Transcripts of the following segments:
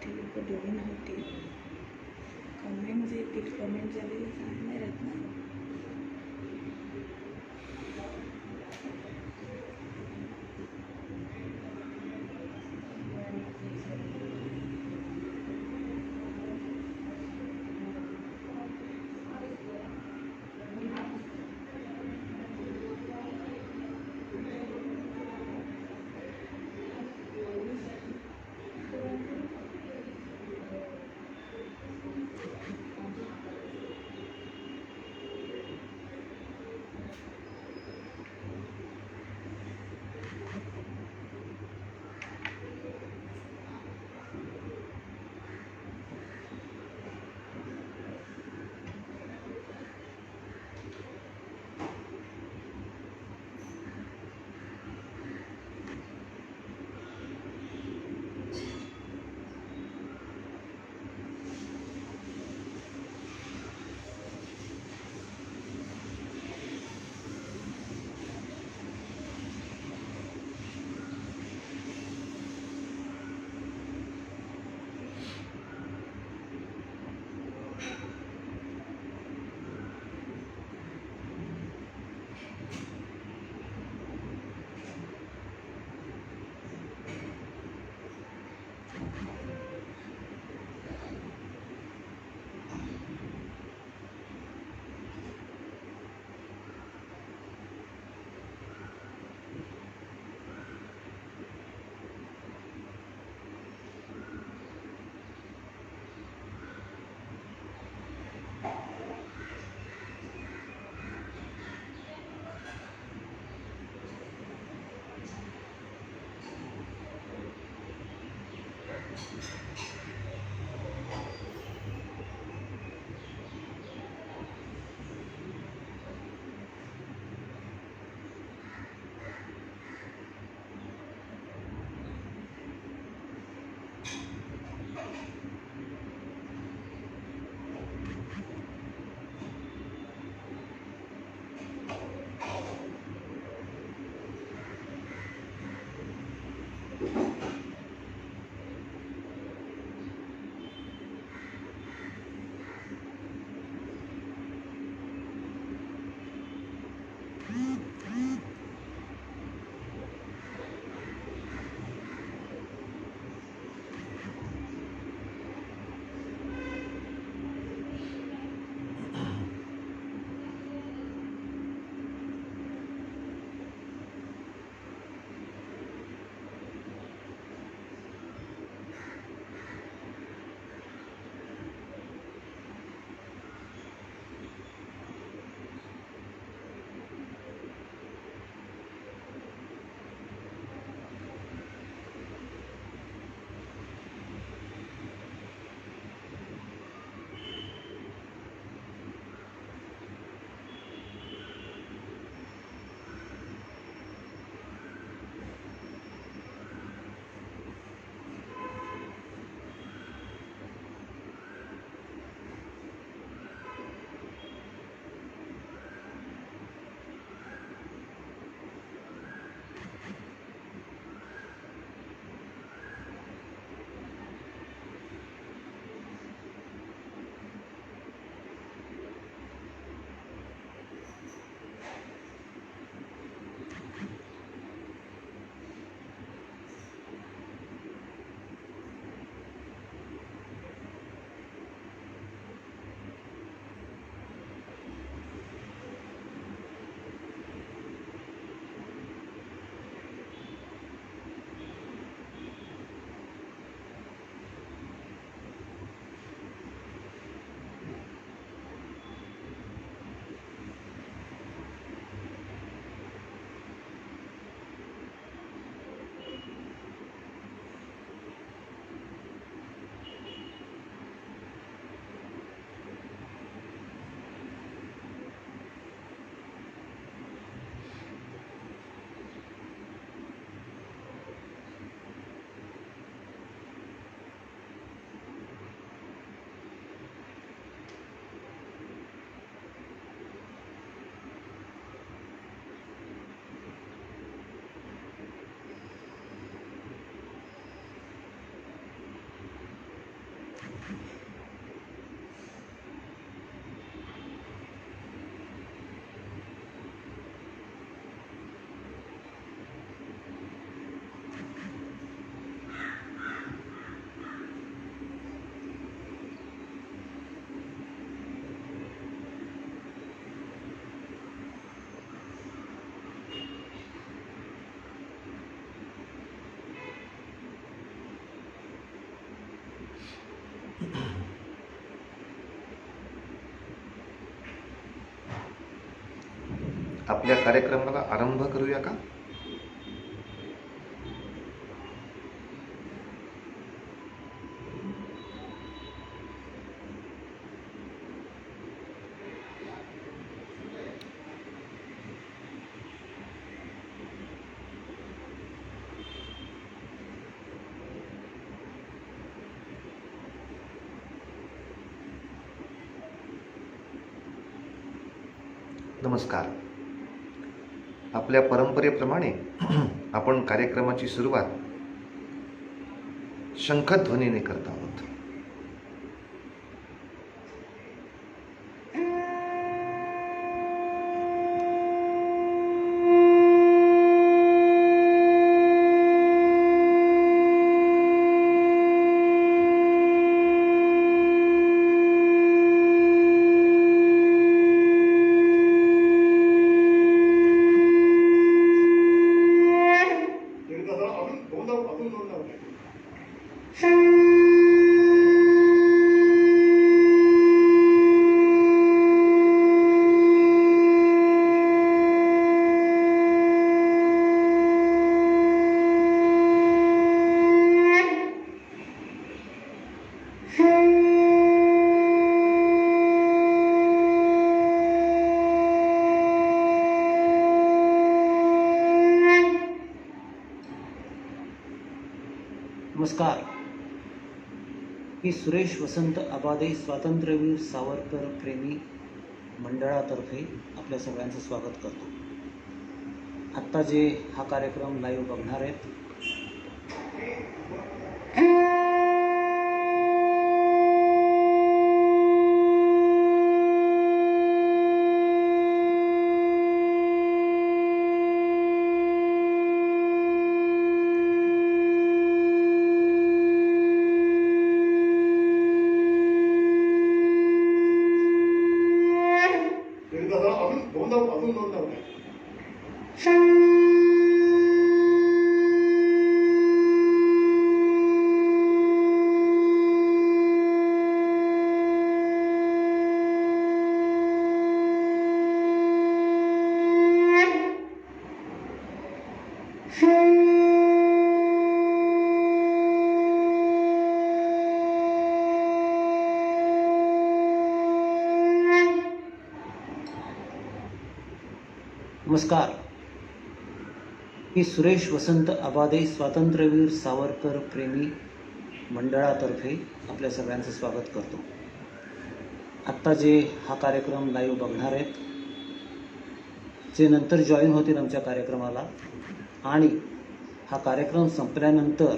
TV को दोन होती कमेंट येतील कमेंट झालेली चांगले आहेत ना. आपल्या कार्यक्रमाला आरंभ करूया का? नमस्कार. आपल्या परंपरेप्रमाणे आपण कार्यक्रमाची सुरुवात शंखध्वनीने करत आहोत. नमस्कार. मी सुरेश वसंत आबादे, स्वातंत्र्यवीर सावरकर प्रेमी मंडळातर्फे आपल्या सगळ्यांचं स्वागत करतो. आत्ता जे हा कार्यक्रम लाईव्ह बघणार आहेत नमस्कार. मी सुरेश वसंत आबादे, स्वातंत्र्यवीर सावरकर प्रेमी मंडळातर्फे आपल्या सगळ्यांचं स्वागत करतो. आत्ता जे हा कार्यक्रम लाईव्ह बघणार आहेत जे नंतर जॉईन होतील आमच्या कार्यक्रमाला, आणि हा कार्यक्रम संपल्यानंतर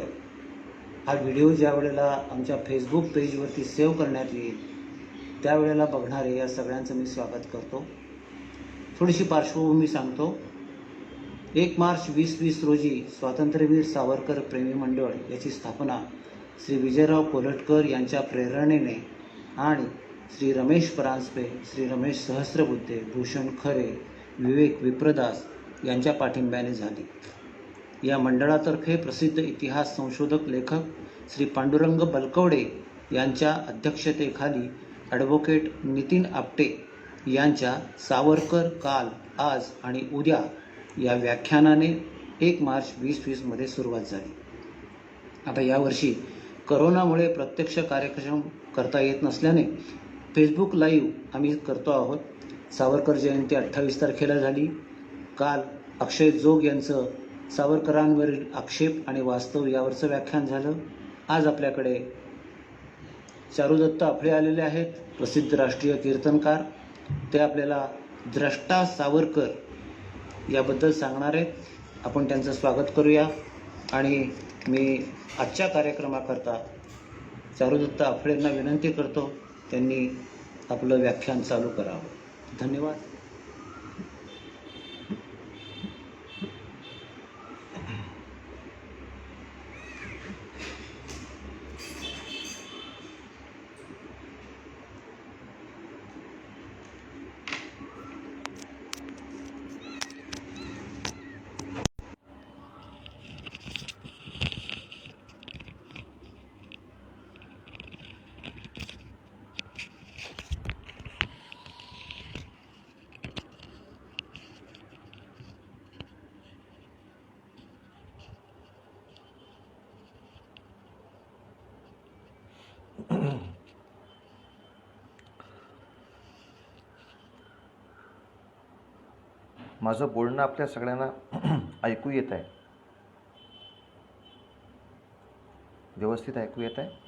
हा व्हिडिओ ज्या वेळेला आमच्या फेसबुक पेजवरती सेव्ह करण्यात येईल त्यावेळेला बघणारे या सगळ्यांचं मी स्वागत करतो. थोडीशी पार्श्वभूमी सांगतो. 1 मार्च 2020 रोजी स्वातंत्र्यवीर सावरकर प्रेमी मंडळ याची स्थापना श्री विजयराव कोलटकर यांच्या प्रेरणेने आणि श्री रमेश परांजपे, श्री रमेश सहस्रबुद्धे, भूषण खरे, विवेक विप्रदास यांच्या पाठिंब्याने झाली. या मंडळातर्फे प्रसिद्ध इतिहास संशोधक लेखक श्री पांडुरंग बलकवडे यांच्या अध्यक्षतेखाली ॲडव्होकेट नितीन आपटे यांच्या सावरकर काल, आज आणि उद्या या व्याख्यानाने 1 मार्च 2020 मध्ये सुरुवात झाली. आता यावर्षी करोनामुळे प्रत्यक्ष कार्यक्रम करता येत नसल्याने फेसबुक लाईव्ह आम्ही करतो आहोत. सावरकर जयंती 28 तारखेला झाली. काल अक्षय जोग यांचं सावरकरांवरील आक्षेप आणि वास्तव यावरचं व्याख्यान झालं. आज आपल्याकडे चारुदत्त आपळे आलेले आहेत, प्रसिद्ध राष्ट्रीय कीर्तनकार. ते आपल्याला द्रष्टा सावरकर याबद्दल सांगणार आहेत. आपण त्यांचं स्वागत करूया. आणि मी आजच्या कार्यक्रमाकरता चारुदत्त आफळेंना विनंती करतो त्यांनी आपलं व्याख्यान चालू करावं. धन्यवाद. माझं बोलणं आपल्या सगळ्यांना ऐकू येत आहे? व्यवस्थित ऐकू येत आहे?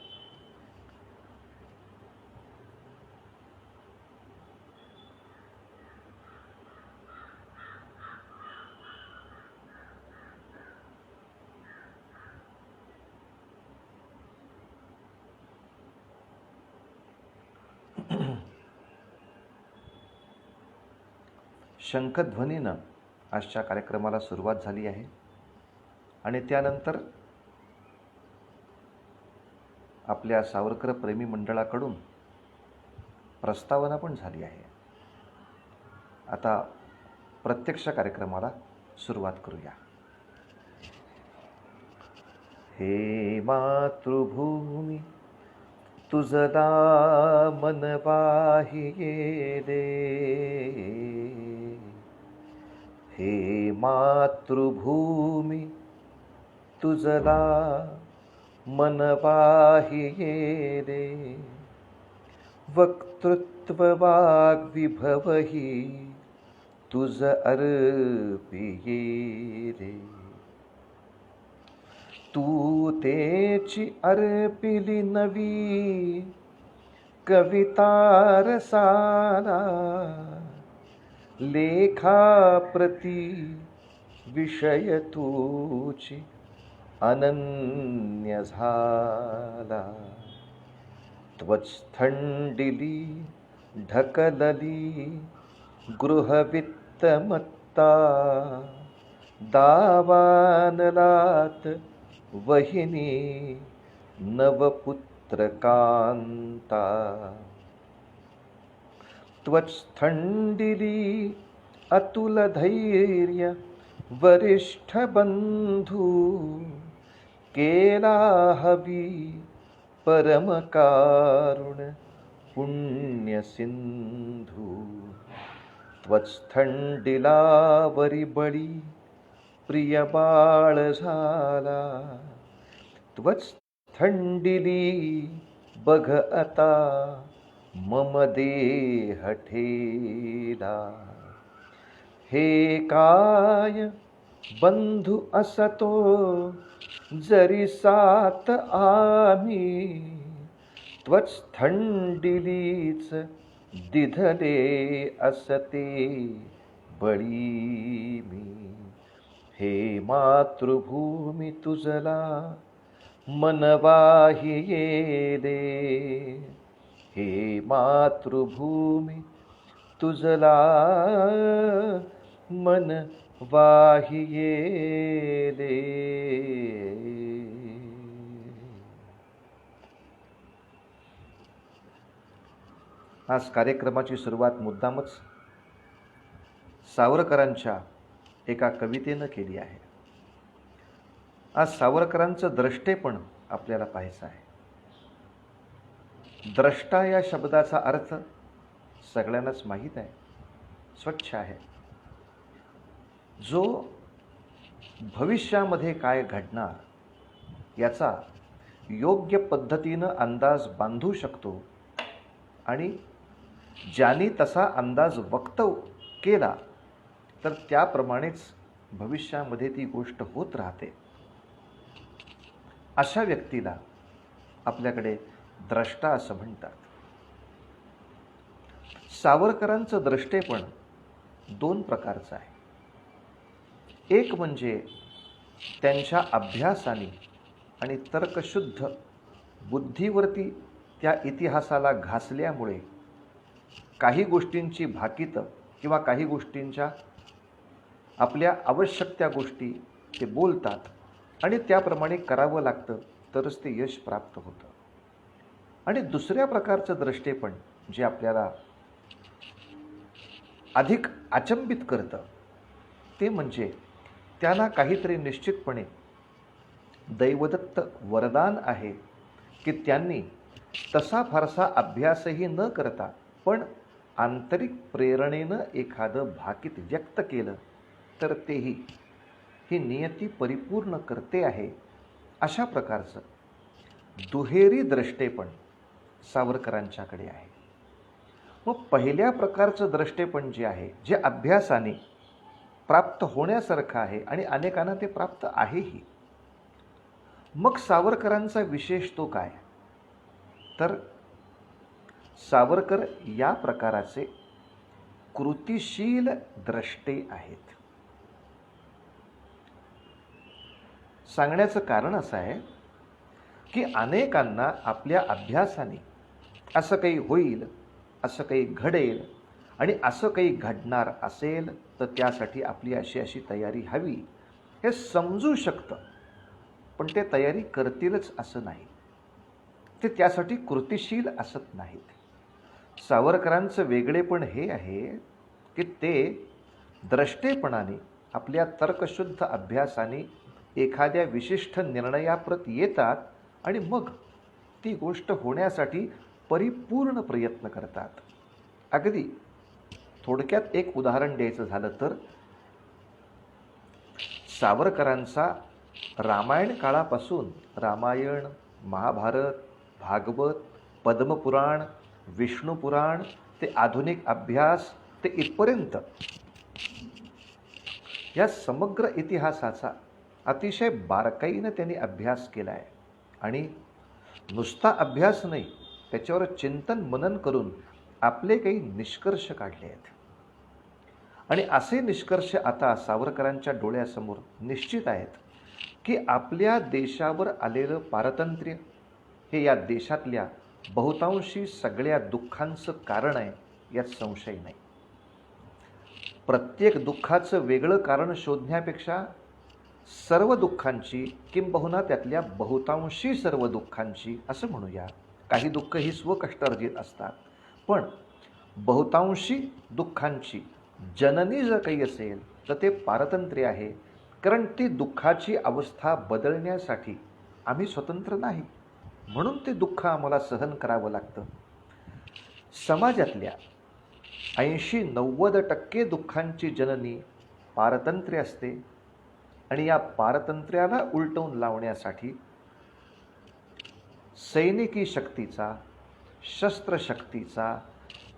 शंखध्वनीनं आजच्या कार्यक्रमाला सुरुवात झाली आहे आणि त्यानंतर आपल्या सावरकर प्रेमी मंडळाकडून प्रस्तावना पण झाली आहे. आता प्रत्यक्ष कार्यक्रमाला सुरुवात करूया. हे मातृभूमी तुझला मन वाहिये दे, हे मातृभूमी तुझला मन वाहिये दे, वक्तृत्व वाग्विभवही तुझ अर्पिये रे. तू तेची अर्पिली नवी कविता रसाला, लेखा प्रती विषय तूची अनन्य झाला. त्वत्स्थंडिली ढकलली गृहवित्तमत्ता, दावानलात वहिनी नवपुत्रकांता. त्वत्स्थंडिली अतुल धैर्य वरिष्ठ बंधू, केला हवी परम कारुण पुण्य सिंधू. त्वत्स्थंडिला वरी बळी प्रिय बाळ झाला, त्वत्स्थंडिली बघ आता मम देह ठेला. हे काय बंधू असतो जरी सात आम्ही, त्वत्स्थंडिलीच दिधले असते बळी मी. हे मातृभूमी तुझला मन वाहिये दे, हे मातृभूमी तुझला मन वाहिये दे. आज कार्यक्रमाची सुरुवात मुद्दामच सावरकरांच्या एका कवितेनं केली आहे. आज सावरकरांचं द्रष्टेपण आपल्याला पाहायचं आहे. द्रष्टा या शब्दाचा अर्थ सगळ्यांनाच माहीत आहे, स्वच्छ आहे. जो भविष्यामध्ये काय घडणार याचा योग्य पद्धतीनं अंदाज बांधू शकतो आणि ज्यांनी तसा अंदाज व्यक्त केला तर त्याप्रमाणेच भविष्यामध्ये ती गोष्ट होत राहते. अशा व्यक्तीला आपल्याकडे द्रष्टा असं म्हणतात. सावरकरांचं द्रष्टेपण दोन प्रकारचं आहे. एक म्हणजे त्यांच्या अभ्यासाने आणि तर्कशुद्ध बुद्धीवरती त्या इतिहासाला घासल्यामुळे काही गोष्टींची भाकीतं किंवा काही गोष्टींच्या आपल्या आवश्यक त्या गोष्टी ते बोलतात आणि त्याप्रमाणे करावं लागतं तरच ते यश प्राप्त होतं. आणि दुसऱ्या प्रकारचं द्रष्टेपण जे आपल्याला अधिक अचंबित करतं ते म्हणजे त्यांना काहीतरी निश्चितपणे दैवदत्त वरदान आहे की त्यांनी तसा फारसा अभ्यासही न करता पण आंतरिक प्रेरणेनं एखादं भाकीत व्यक्त केलं तर तेही ही नियती परिपूर्ण करते आहे. अशा प्रकारचं दुहेरी द्रष्टेपण सावरकरांच्याकडे आहे. मग पहिल्या प्रकारचं द्रष्टेपण जे आहे, जे अभ्यासाने प्राप्त होण्यासारखं आहे आणि अनेकांना ते प्राप्त आहेही. मग सावरकरांचा विशेष तो काय? तर सावरकर या प्रकाराचे कृतिशील द्रष्टे आहेत. सांगण्याचं कारण असं आहे की अनेकांना आपल्या अभ्यासाने असं काही होईल, असं काही घडेल आणि असं काही घडणार असेल तर त्यासाठी आपली अशी अशी तयारी हवी हे समजू शकतं, पण ते तयारी करतीलच असं नाही. ते त्यासाठी कृतिशील असत नाहीत. सावरकरांचं वेगळेपण हे आहे की ते द्रष्टेपणाने आपल्या तर्कशुद्ध अभ्यासाने एखाद्या विशिष्ट निर्णयाप्रत येतात आणि मग ती गोष्ट होण्यासाठी परिपूर्ण प्रयत्न करतात. अगदी थोडक्यात एक उदाहरण द्यायचं झालं तर सावरकरांचा रामायण काळापासून रामायण, महाभारत, भागवत, पद्मपुराण, विष्णुपुराण ते आधुनिक अभ्यास ते इथपर्यंत या समग्र इतिहासाचा अतिशय बारकाईनं त्यांनी अभ्यास केला आहे. आणि नुसता अभ्यास नाही, त्याच्यावर चिंतन मनन करून आपले काही निष्कर्ष काढले आहेत. आणि असे निष्कर्ष आता सावरकरांच्या डोळ्यासमोर निश्चित आहेत की आपल्या देशावर आलेलं पारतंत्र्य हे या देशातल्या बहुतांशी सगळ्या दुःखांचं कारण आहे, यात संशय नाही. प्रत्येक दुःखाचं वेगळं कारण शोधण्यापेक्षा सर्व दुःखांची किंबहुना त्यातल्या बहुतांशी सर्व दुःखांची असं म्हणूया, काही दुःख ही स्वकष्टार्जित असतात, पण बहुतांशी दुःखांची जननी जर काही असेल तर ते पारतंत्र्य आहे. कारण ती दुःखाची अवस्था बदलण्यासाठी आम्ही स्वतंत्र नाही, म्हणून ते दुःख आम्हाला सहन करावं लागतं. समाजातल्या 80-90% दुःखांची जननी पारतंत्र्य असते आणि या पारतंत्र्याला उलटवून लावण्यासाठी सैनिकी शक्तीचा, शस्त्रशक्तीचा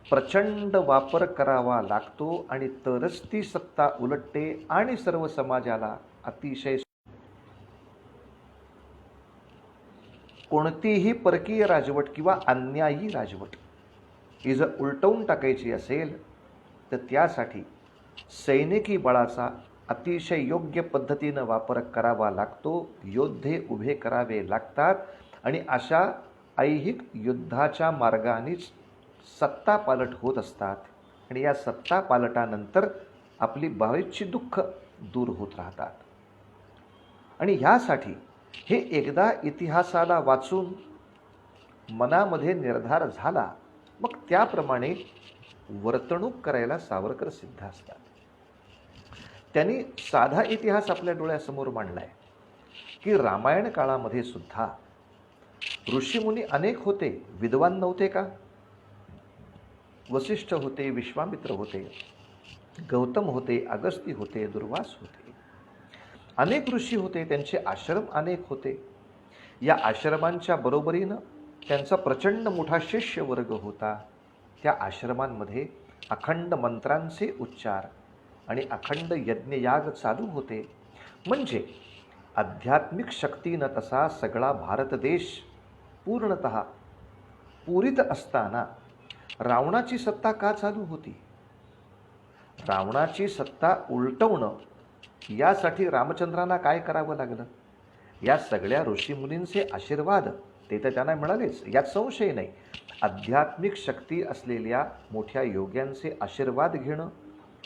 प्रचंड वापर करावा लागतो आणि तरच ती सत्ता उलटते आणि सर्व समाजाला अतिशय कोणतीही परकीय राजवट किंवा अन्यायी राजवट ही जर उलटवून टाकायची असेल तर त्यासाठी सैनिकी बळाचा अतिशय योग्य पद्धतीनं वापर करावा लागतो. योद्धे उभे करावे लागतात आणि अशा ऐहिक युद्धाच्या मार्गानेच सत्ता पालट होत असतात आणि या सत्ता पालटानंतर आपली बरीचशी दुःख दूर होत राहतात. आणि ह्यासाठी हे एकदा इतिहासाला वाचून मनामध्ये निर्धार झाला, मग त्याप्रमाणे वर्तणूक करायला सावरकर सिद्ध असतात. त्यांनी साधा इतिहास आपल्या डोळ्यासमोर मांडलाय की रामायण काळामध्ये सुद्धा ऋषीमुनी अनेक होते, विद्वान नव्हते का? वसिष्ठ होते, विश्वामित्र होते, गौतम होते, अगस्ती होते, दुर्वास होते, अनेक ऋषी होते, त्यांचे आश्रम अनेक होते. या आश्रमांच्या बरोबरीनं त्यांचा प्रचंड मोठा शिष्य वर्ग होता. त्या आश्रमांमध्ये अखंड मंत्रांचे उच्चार आणि अखंड यज्ञयाग चालू होते. म्हणजे आध्यात्मिक शक्तीनं तसा सगळा भारत देश पूर्णतः पूरित असताना रावणाची सत्ता का चालू होती? रावणाची सत्ता उलटवणं यासाठी रामचंद्रांना काय करावं लागलं? या सगळ्या ऋषीमुनींचे आशीर्वाद ते तर त्यांना मिळालेच, यात संशय नाही. आध्यात्मिक शक्ती असलेल्या मोठ्या योग्यांचे आशीर्वाद घेणं,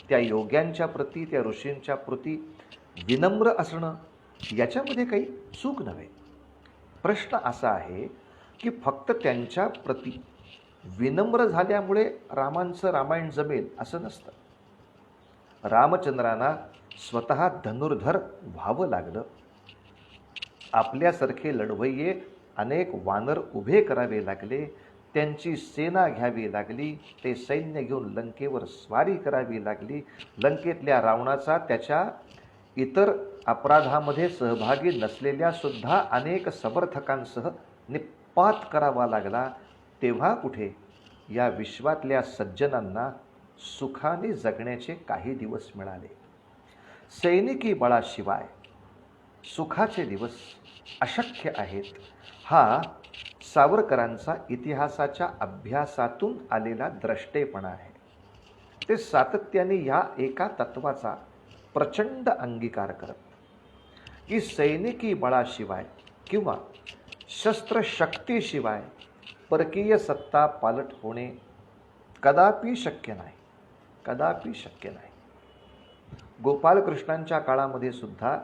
त्या योग्यांच्या प्रती, त्या ऋषींच्या प्रती विनम्र असणं, याच्यामध्ये काही चूक नव्हे. प्रश्न असा आहे की फक्त त्यांच्या प्रती विनम्र झाल्यामुळे रामांचं रामायण जमेल असं नसतं. रामचंद्रांना स्वतः धनुर्धर व्हावं लागलं. आपल्यासारखे लढवय्ये अनेक वानर उभे करावे लागले, त्यांची सेना घ्यावी लागली, ते सैन्य घेऊन लंकेवर स्वारी करावी लागली. लंकेतल्या रावणाचा त्याच्या इतर अपराधामध्ये सहभागी नसलेल्या सुद्धा अनेक समर्थकांसह निपात करावा लागला. तेव्हा कुठे या विश्वातल्या सज्जनांना सुखाने जगण्याचे काही दिवस मिळाले. सैनिकी बळाशिवाय सुखाचे दिवस अशक्य आहेत, हा सावरकरांचा इतिहासाच्या अभ्यासातून आलेला द्रष्टेपणा आहे. ते सातत्याने या एका तत्वाचा प्रचंड अंगीकार करत, की सैनिकी बळाशिवाय किंवा शस्त्रशक्तीशिवाय परकीय सत्ता पालट होणे कदापि शक्य नाही, कदापि शक्य नाही. गोपालकृष्णांच्या काळामध्ये सुद्धा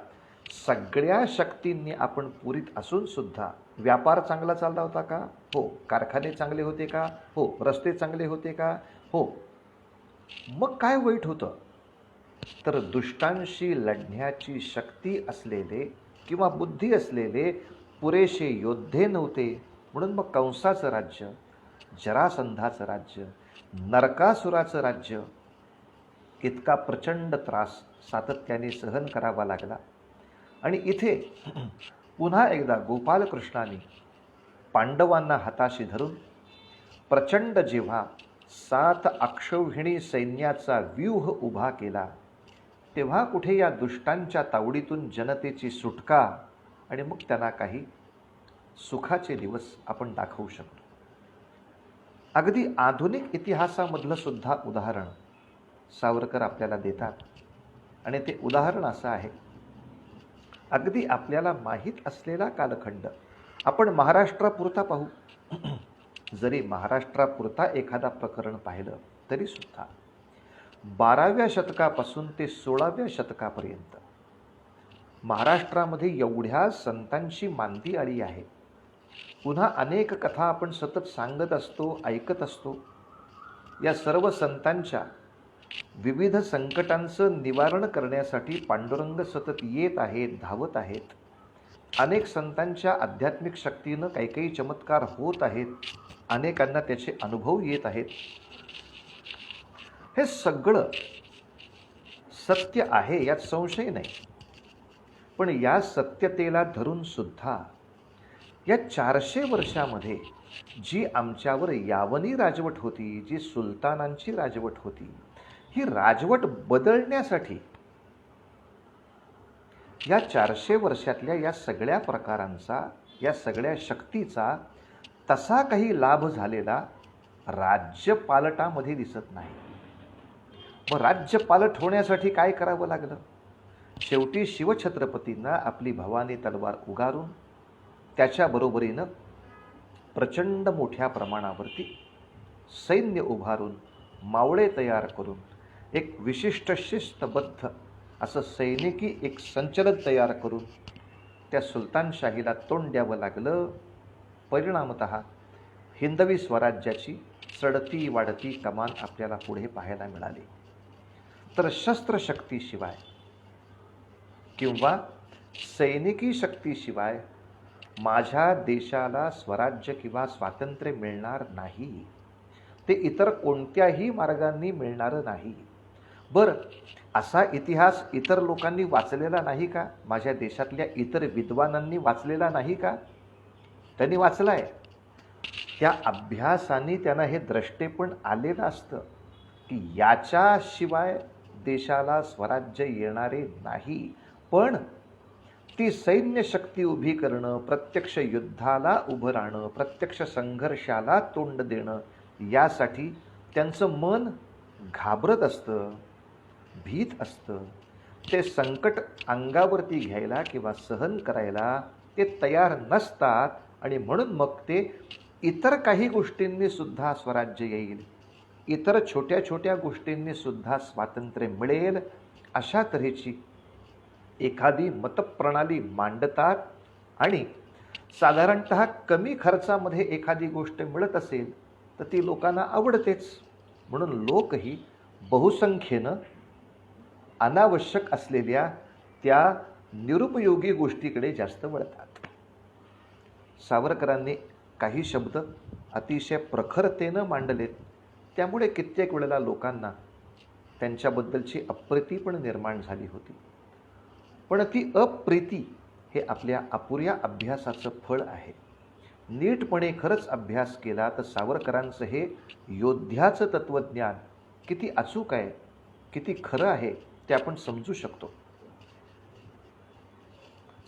सगळ्या शक्तींनी आपण पुरीत असून सुद्धा व्यापार चांगला चालला होता का? हो. कारखाने चांगले होते का? हो. रस्ते चांगले होते का? हो. मग काय वाईट होतं? तर दुष्टांशी लढण्याची शक्ती असलेले किंवा बुद्धी असलेले पुरेसे योद्धे नव्हते. म्हणून मग कंसाचं राज्य, जरासंधाचं राज्य, नरकासुराचं राज्य इतका प्रचंड त्रास सातत्याने सहन करावा लागला. आणि इथे पुन्हा एकदा गोपालकृष्णाने पांडवांना हाताशी धरून प्रचंड जेव्हा 7 अक्षौहिणी सैन्याचा व्यूह उभा केला, तेव्हा कुठे या दुष्टांच्या तावडीतून जनतेची सुटका आणि मग त्यांना काही सुखाचे दिवस आपण दाखवू शकतो. अगदी आधुनिक इतिहासामधलं सुद्धा उदाहरण सावरकर आपल्याला देतात. आणि ते उदाहरण असं आहे, अगदी आपल्याला माहीत असलेला कालखंड आपण महाराष्ट्रापुरता पाहू. जरी महाराष्ट्रापुरता एखादा प्रकरण पाहिलं तरी सुद्धा 12व्या शतकापासून ते 16व्या शतकापर्यंत महाराष्ट्रामध्ये एवढ्या संतांची मांदी आली आहे. पुन्हा अनेक कथा आपण सतत सांगत असतो, ऐकत असतो. या सर्व संतांच्या विविध संकटांचं निवारण करण्यासाठी पांडुरंग सतत येत आहेत, धावत आहेत. अनेक संतांच्या आध्यात्मिक शक्तीनं काही काही चमत्कार होत आहेत, अनेकांना त्याचे अनुभव येत आहेत. हे सगळं सत्य आहे, यात संशय नाही. पण या सत्यतेला धरून सुद्धा या 400 वर्षामध्ये जी आमच्यावर यावनी राजवट होती, जी सुलतानांची राजवट होती, ही राजवट बदलण्यासाठी या 400 वर्षातल्या या सगळ्या प्रकारांचा, या सगळ्या शक्तीचा तसा काही लाभ झालेला राज्यपालटामध्ये दिसत नाही. मग राज्यपालट होण्यासाठी काय करावं लागलं? शेवटी शिवछत्रपतींना आपली भवानी तलवार उगारून त्याच्याबरोबरीनं प्रचंड मोठ्या प्रमाणावरती सैन्य उभारून, मावळे तयार करून, एक विशिष्ट शिस्तबद्ध असं सैनिकी एक संचलन तयार करून त्या सुलतानशाहीला तोंड द्यावं लागलं. परिणामतः हिंदवी स्वराज्याची चढती वाढती कमान आपल्याला पुढे पाहायला मिळाली. तर शस्त्रशक्तीशिवाय किंवा सैनिकी शक्तीशिवाय माझ्या देशाला स्वराज्य किंवा स्वातंत्र्य मिळणार नाही. ते इतर कोणत्याही मार्गांनी मिळणारं नाही. बरं, असा इतिहास इतर लोकांनी वाचलेला नाही का? माझ्या देशातल्या इतर विद्वानांनी वाचलेला नाही का? त्यांनी वाचला आहे. त्या अभ्यासाने त्यांना हे द्रष्टेपण आलेलं असतं की याच्याशिवाय देशाला स्वराज्य येणारे नाही. पण ती सैन्य शक्ती उभी करणं, प्रत्यक्ष युद्धाला उभं राहणं, प्रत्यक्ष संघर्षाला तोंड देणं, यासाठी त्यांचं मन घाबरत असतं, भीत असतं. ते संकट अंगावरती घ्यायला किंवा सहन करायला ते तयार नसतात. आणि म्हणून मग ते इतर काही गोष्टींनी सुद्धा स्वराज्य येईल, इतर छोट्या छोट्या गोष्टींनी सुद्धा स्वातंत्र्य मिळेल, अशा तऱ्हेची एखादी मतप्रणाली मांडतात. आणि साधारणतः कमी खर्चामध्ये एखादी गोष्ट मिळत असेल तर ती लोकांना आवडतेच. म्हणून लोकही बहुसंख्येनं अनावश्यक असलेल्या त्या निरुपयोगी गोष्टीकडे जास्त वळतात. सावरकरांनी काही शब्द अतिशय प्रखरतेनं मांडलेत, त्यामुळे कित्येक वेळेला लोकांना त्यांच्याबद्दलची अप्रिती पण निर्माण झाली होती. पण ती अप्रिती हे आपल्या अपुऱ्या अभ्यासाचं फळ आहे. नीटपणे खरंच अभ्यास केला तर सावरकरांचं हे योद्ध्याचं तत्त्वज्ञान किती अचूक आहे, किती खरं आहे ते आपण समजू शकतो.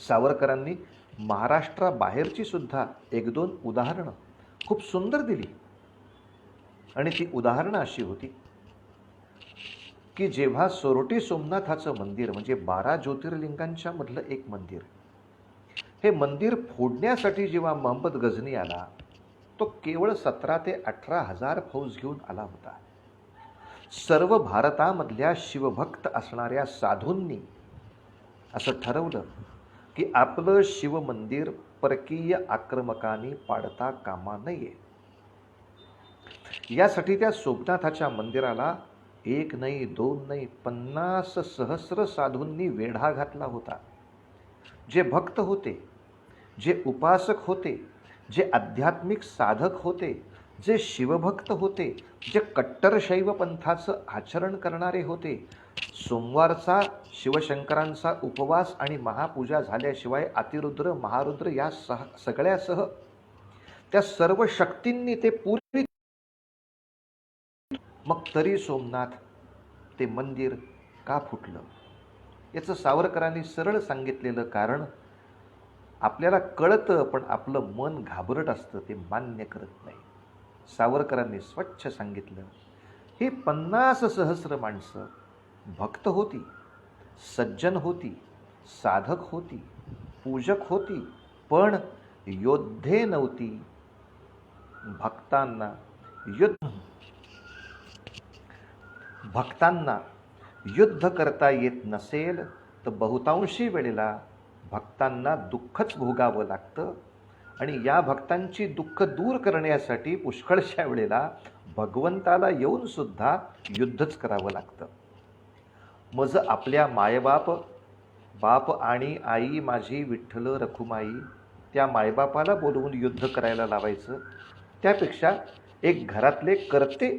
सावरकरांनी महाराष्ट्राबाहेरची सुद्धा 1-2 उदाहरणं खूप सुंदर दिली. आणि ती उदाहरणं अशी होती की जेव्हा सोरटी सोमनाथाचं मंदिर म्हणजे 12 ज्योतिर्लिंगांच्या मधलं एक मंदिर, हे मंदिर फोडण्यासाठी जेव्हा महंमद गझनी आला, तो केवळ 17 ते 18 हजार फौज घेऊन आला होता. सर्व भारतामधल्या शिवभक्त असणाऱ्या साधूंनी असं ठरवलं की आपलं शिवमंदिर परकीय आक्रमकांनी पाडता कामा नये. यासाठी त्या सोमनाथाच्या मंदिराला 1 नाही 2 नाही 50 सहस्र साधूंनी वेढा घातला होता. जे भक्त होते, जे उपासक होते, जे आध्यात्मिक साधक होते, जे शिवभक्त होते, जे कट्टर शैव पंथाचं आचरण करणारे होते, सोमवारचा शिवशंकरांचा उपवास आणि महापूजा झाल्याशिवाय अतिरुद्र महारुद्र या सगळ्यासह त्या सर्व शक्तींनी ते पूर्वी. मग तरी सोमनाथ ते मंदिर का फुटलं? याचं सावरकरांनी सरळ सांगितलेलं कारण आपल्याला कळतं, पण आपलं मन घाबरट असतं, ते मान्य करत नाही. सावरकरांनी स्वच्छ सांगितलं, ही 50 सहस्र माणसं भक्त होती, सज्जन होती, साधक होती, पूजक होती, पण योद्धे नव्हती. भक्तांना युद्ध करता येत नसेल तर बहुतांशी वेळेला भक्तांना दुःखच भोगावं लागतं. आणि या भक्तांची दुःख दूर करण्यासाठी पुष्कळशा वेळेला भगवंताला येऊन सुद्धा युद्धच करावं लागतं. मज आपल्या बाप आणि आई माझी विठ्ठल रखुमाई, त्या मायबापाला बोलवून युद्ध करायला लावायचं, त्यापेक्षा एक घरातले कर्ते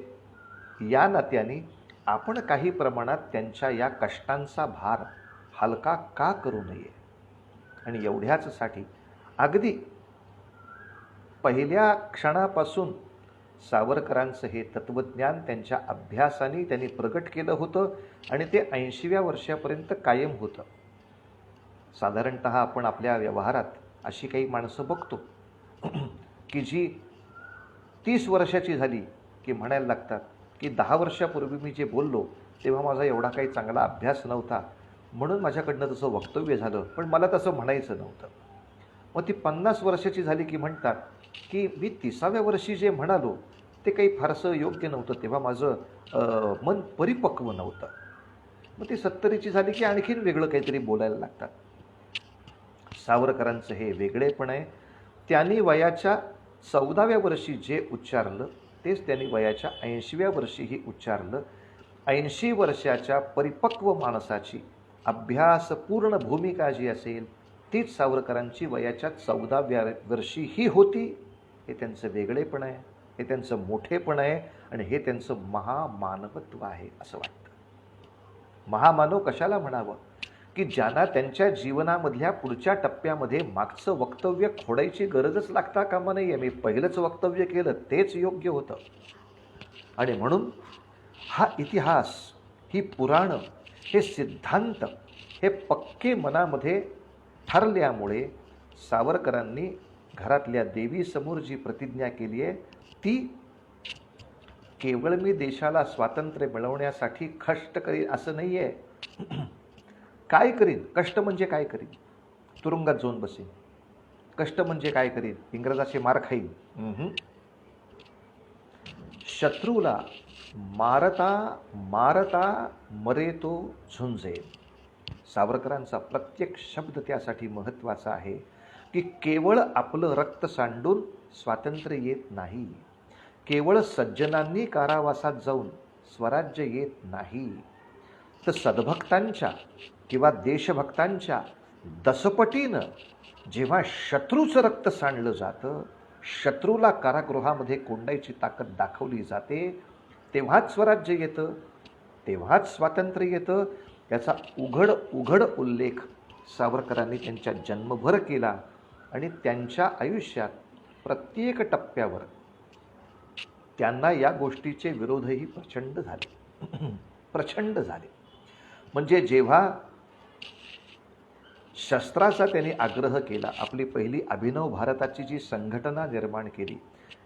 या नात्याने आपण काही प्रमाणात त्यांच्या या कष्टांचा भार हलका का करू नये. आणि एवढ्याचसाठी अगदी पहिल्या क्षणापासून सावरकरांचं हे तत्त्वज्ञान त्यांच्या अभ्यासाने त्यांनी प्रगट केलं होतं आणि ते 80व्या वर्षापर्यंत कायम होतं. साधारणतः आपण आपल्या व्यवहारात अशी काही माणसं बघतो की जी 30 वर्षाची झाली की म्हणायला लागतात की 10 वर्षापूर्वी मी जे बोललो तेव्हा माझा एवढा काही चांगला अभ्यास नव्हता, म्हणून माझ्याकडनं तसं वक्तव्य झालं, पण मला तसं म्हणायचं नव्हतं. मग ती 50 वर्षाची झाली की म्हणतात की मी 30व्या वर्षी जे म्हणालो ते काही फारसं योग्य नव्हतं, तेव्हा माझं मन परिपक्व नव्हतं. मग ती 70ची झाली की आणखीन वेगळं काहीतरी बोलायला लागतात. सावरकरांचं हे वेगळेपण आहे. त्यांनी वयाच्या 14व्या वर्षी जे उच्चारलं तेच त्यांनी वयाच्या 80व्या वर्षीही उच्चारलं. 80 वर्षाच्या परिपक्व माणसाची अभ्यासपूर्ण भूमिका जी असेल तीच सावरकरांची वयाच्या 14व्या वर्षी ही होती. हे त्यांचं वेगळेपण आहे, हे त्यांचं मोठेपण आहे आणि हे त्यांचं महामानवत्व आहे असं वाटतं. महामानव कशाला म्हणावं की ज्यांना त्यांच्या जीवनामधल्या पुढच्या टप्प्यामध्ये मागचं वक्तव्य खोडायची गरजच लागता कामा नाही आहे. मी पहिलंच वक्तव्य केलं तेच योग्य होतं. आणि म्हणून हा इतिहास, ही पुराणं, हे सिद्धांत हे पक्के मनामध्ये ठरल्यामुळे सावरकरांनी घरातल्या देवीसमोर जी प्रतिज्ञा केली आहे ती केवळ मी देशाला स्वातंत्र्य मिळवण्यासाठी कष्ट करीन असं नाही आहे. काय करीन? कष्ट म्हणजे काय करीन? तुरुंगात जाऊन बसेन, कष्ट म्हणजे काय करीन? इंग्रजाचे मार खाईन? शत्रूला मारता मारता मरे तो झुंजेन. सावरकरांचा प्रत्येक शब्द त्यासाठी महत्त्वाचा आहे की केवळ आपलं रक्त सांडून स्वातंत्र्य येत नाही, केवळ सज्जनांनी कारावासात जाऊन स्वराज्य येत नाही, तर सद्भक्तांच्या किंवा देशभक्तांच्या दसपटीनं जेव्हा शत्रूचं रक्त सांडलं जातं, शत्रूला कारागृहामध्ये कोंडायची ताकद दाखवली जाते, तेव्हाच स्वराज्य येतं, तेव्हाच स्वातंत्र्य येतं. याचा उघड उल्लेख सावरकरांनी त्यांच्या जन्मभर केला आणि त्यांच्या आयुष्यात प्रत्येक टप्प्यावर त्यांना या गोष्टीचे विरोधही प्रचंड झाले. प्रचंड झाले. म्हणजे जेव्हा शस्त्राचा त्यांनी आग्रह केला, आपली पहिली अभिनव भारताची जी संघटना निर्माण केली,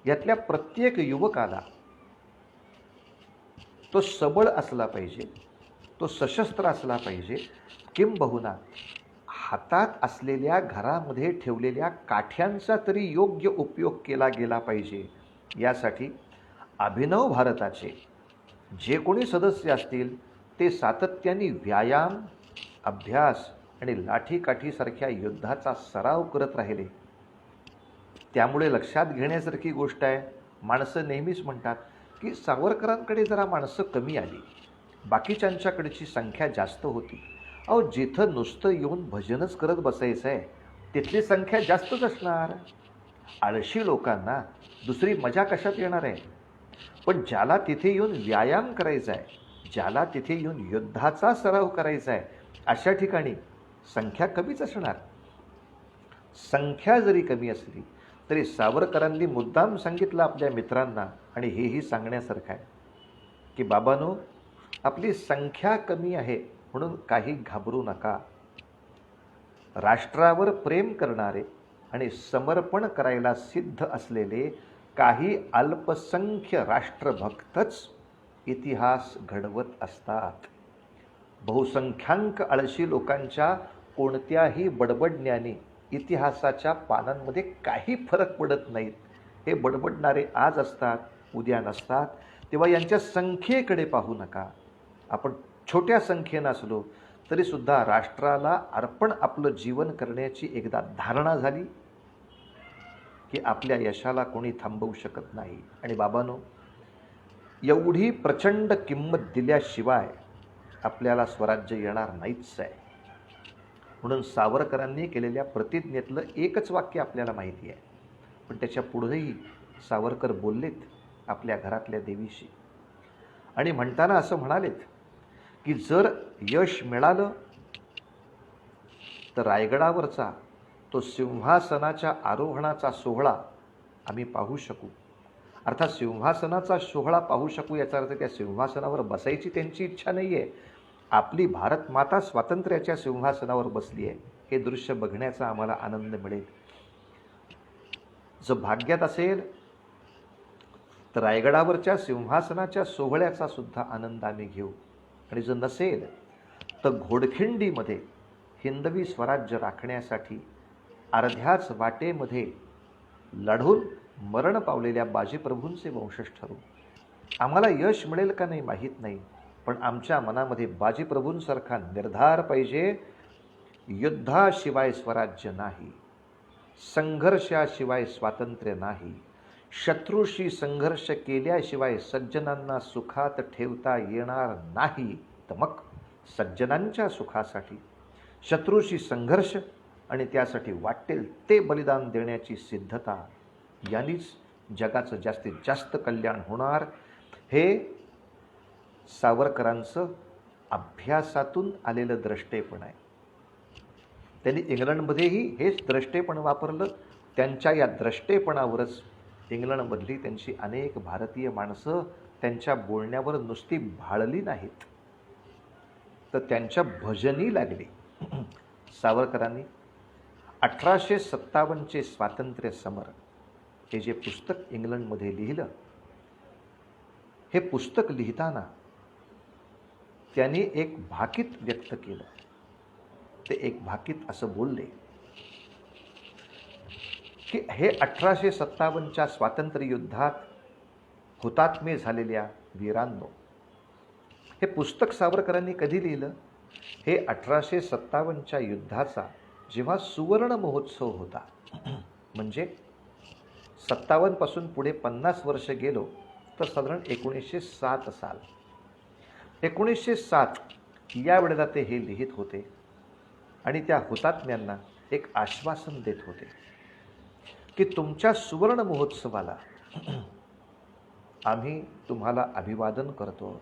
यातल्या प्रत्येक युवकाला तो सबळ असला पाहिजे, तो सशस्त्र असला पाहिजे, किंबहुना हातात असलेल्या घरामध्ये ठेवलेल्या काठ्यांचा तरी योग्य उपयोग केला गेला पाहिजे. यासाठी अभिनव भारताचे जे कोणी सदस्य असतील ते सातत्याने व्यायाम, अभ्यास आणि लाठीकाठीसारख्या युद्धाचा सराव करत राहिले. त्यामुळे लक्षात घेण्यासारखी गोष्ट आहे, माणसं नेहमीच म्हणतात की सावरकरांकडे जरा माणसं कमी आली, बाकीच्यांच्याकडची संख्या जास्त होती. अहो, जिथं नुसतं येऊन भजनच करत बसायचं आहे तिथली संख्या जास्तच असणार. आळशी लोकांना दुसरी मजा कशात येणार आहे? पण ज्याला तिथे येऊन व्यायाम करायचा आहे, ज्याला तिथे येऊन युद्धाचा सराव करायचा आहे, अशा ठिकाणी संख्या कमीच असणार. संख्या जरी कमी असली तरी सावरकरांनी मुद्दाम सांगितलं आपल्या मित्रांना, आणि हेही सांगण्यासारखं आहे की बाबांनो, आपली संख्या कमी आहे म्हणून काही घाबरू नका. राष्ट्रावर प्रेम करणारे आणि समर्पण करायला सिद्ध असलेले काही अल्पसंख्य राष्ट्रभक्तच इतिहास घडवत असतात. बहुसंख्याक आळशी लोकांच्या कोणत्याही बडबडण्याने इतिहासाच्या पानांमध्ये काही फरक पडत नाहीत. हे बडबडणारे आज असतात, उद्या नसतात. तेव्हा यांच्या संख्येकडे पाहू नका. आपण छोट्या संख्येनं असलो तरीसुद्धा राष्ट्राला अर्पण आपलं जीवन करण्याची एकदा धारणा झाली की आपल्या यशाला कोणी थांबवू शकत नाही. आणि बाबांनो, एवढी प्रचंड किंमत दिल्याशिवाय आपल्याला स्वराज्य येणार नाहीच आहे. म्हणून सावरकरांनी केलेल्या प्रतिज्ञेतलं एकच वाक्य आपल्याला माहिती आहे, पण त्याच्या पुढेही सावरकर बोललेत आपल्या घरातल्या देवीशी, आणि म्हणताना असं म्हणालेत की जर यश मिळालं तर रायगडावरचा तो सिंहासनाच्या आरोहणाचा सोहळा आम्ही पाहू शकू. अर्थात सिंहासनाचा सोहळा पाहू शकू याचा अर्थ त्या सिंहासनावर बसायची त्यांची इच्छा नाही आहे. आपली भारत माता स्वातंत्र्याच्या सिंहासनावर बसली आहे, हे दृश्य बघण्याचा आम्हाला आनंद मिळेल. जर भाग्यात असेल तर रायगडावरच्या सिंहासनाच्या सोहळ्याचा सुद्धा आनंद आम्ही घेऊ, आणि जर नसेल तर घोडखिंडीमध्ये हिंदवी स्वराज्य राखण्यासाठी अर्ध्याच वाटेमध्ये लढून मरण पावलेल्या बाजीप्रभूंचे वंशज ठरू. आम्हाला यश मिळेल का नाही माहीत नाही, पण आमच्या मनामध्ये बाजीप्रभूंसारखा निर्धार पाहिजे. युद्धाशिवाय स्वराज्य नाही, संघर्षाशिवाय स्वातंत्र्य नाही, शत्रूशी संघर्ष केल्याशिवाय सज्जनांना सुखात ठेवता येणार नाही. तर मग सज्जनांच्या सुखासाठी शत्रूशी संघर्ष आणि त्यासाठी वाटेल ते बलिदान देण्याची सिद्धता, यांनीच जगाचं जास्तीत जास्त कल्याण होणार. हे सावरकरांचं अभ्यासातून आलेलं द्रष्टेपण आहे. त्यांनी इंग्लंडमध्येही हेच द्रष्टेपण वापरलं. त्यांच्या या द्रष्टेपणावरच इंग्लंडमधली त्यांची अनेक भारतीय माणसं त्यांच्या बोलण्यावर नुसती भाळली नाहीत, तर त्यांच्या भजनी लागली. सावरकरांनी 1857चे स्वातंत्र्य समर हे जे पुस्तक इंग्लंडमध्ये लिहिलं, हे पुस्तक लिहिताना त्यांनी एक भाकीत व्यक्त केलं. ते एक भाकीत असं बोलले की हे 1857च्या स्वातंत्र्य युद्धात हुतात्मे झालेल्या वीरांनो, हे पुस्तक सावरकरांनी कधी लिहिलं? हे 1857च्या युद्धाचा जेव्हा सुवर्ण महोत्सव होता, म्हणजे 57 पासून पुढे 50 वर्ष गेलो तर साधारण 1907 साल. 1907 या वेळेला ते हे लिहित होते आणि त्या हुतात्म्यांना एक आश्वासन देत होते की तुमच्या सुवर्ण महोत्सवाला आम्ही तुम्हाला अभिवादन करतो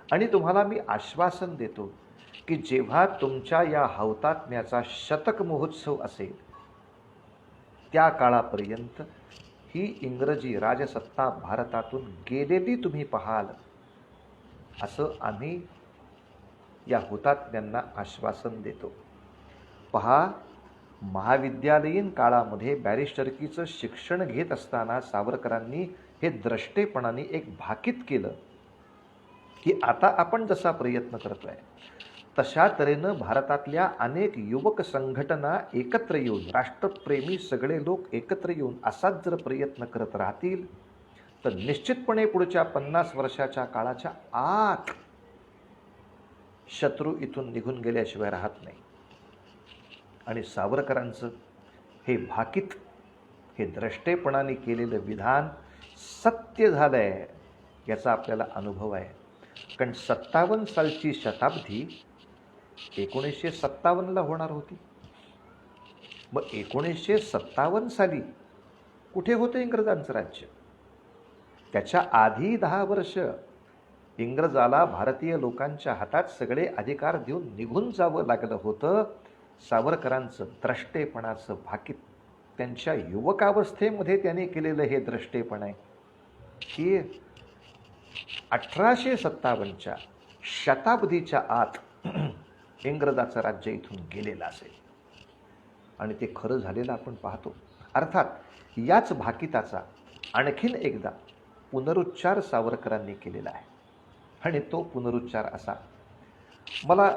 आणि तुम्हाला मी आश्वासन देतो की जेव्हा तुमच्या या हौतात्म्याचा शतक महोत्सव असेल त्या काळापर्यंत ही इंग्रजी राजसत्ता भारतातून गेलेली तुम्ही पाहाल, असं आम्ही या हुतात्म्यांना आश्वासन देतो. पहा, महाविद्यालयीन काळामध्ये बॅरिस्टरकीचं शिक्षण घेत असताना सावरकरांनी हे द्रष्टेपणाने एक भाकीत केलं की आता आपण जसा प्रयत्न करतोय तशा तऱ्हेनं भारतातल्या अनेक युवक संघटना एकत्र येऊन, राष्ट्रप्रेमी सगळे लोक एकत्र येऊन असाच जर प्रयत्न करत राहतील तर निश्चितपणे पुढच्या 50 वर्षाच्या काळाच्या आत शत्रू इथून निघून गेल्याशिवाय राहत नाही. आणि सावरकरांचं हे भाकीत, हे द्रष्टेपणाने केलेलं विधान सत्य झालंय याचा आपल्याला अनुभव आहे. कारण 57 सालची शताब्दी 1957ला होणार होती. मग 1957 साली कुठे होतं इंग्रजांचं राज्य? त्याच्या आधी 10 वर्ष इंग्रजाला भारतीय लोकांच्या हातात सगळे अधिकार देऊन निघून जावं लागलं होतं. सावरकरांचं द्रष्टेपणाचं भाकीत, त्यांच्या युवकावस्थेमध्ये त्याने केलेलं हे द्रष्टेपण आहे की 1857च्या शताब्दीच्या आत इंग्रजाचं राज्य इथून गेलेलं असेल. आणि ते खरं झालेलं आपण पाहतो. अर्थात याच भाकिताचा आणखीन एकदा पुनरुच्चार सावरकरांनी केलेला आहे. आणि तो पुनरुच्चार असा, मला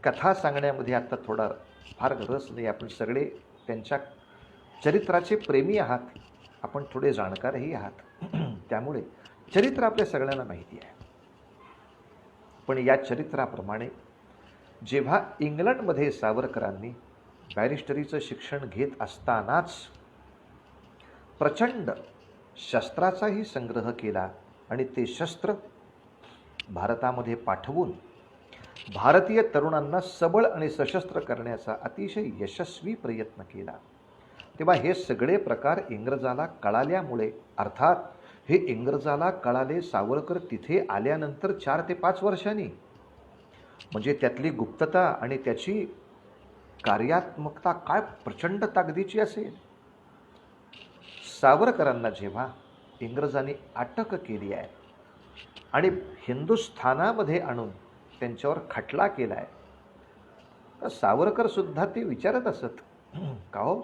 कथा सांगण्यामध्ये आता थोडा फार रस नाही. आपण सगळे त्यांच्या चरित्राचे प्रेमी आहात, आपण थोडे जाणकारही आहात, त्यामुळे चरित्र आपल्या सगळ्यांना माहिती आहे. पण या चरित्राप्रमाणे जेव्हा इंग्लंडमध्ये सावरकरांनी बॅरिस्टरीचं शिक्षण घेत असतानाच प्रचंड शस्त्राचाही संग्रह केला आणि ते शस्त्र भारतामध्ये पाठवून भारतीय तरुणांना सबळ आणि सशस्त्र करण्याचा अतिशय यशस्वी प्रयत्न केला. तेव्हा हे सगळे प्रकार इंग्रजाला कळाल्यामुळे, अर्थात हे इंग्रजाला कळाले सावरकर तिथे आल्यानंतर 4 ते 5 वर्षांनी, म्हणजे त्यातली गुप्तता आणि त्याची कार्यात्मकता काय प्रचंड ताकदीची असेल. सावरकरांना जेव्हा इंग्रजांनी अटक केली आहे आणि हिंदुस्थानामध्ये आणून त्यांच्यावर खटला केला आहे, तर सावरकर सुद्धा ते विचारत असत, का हो,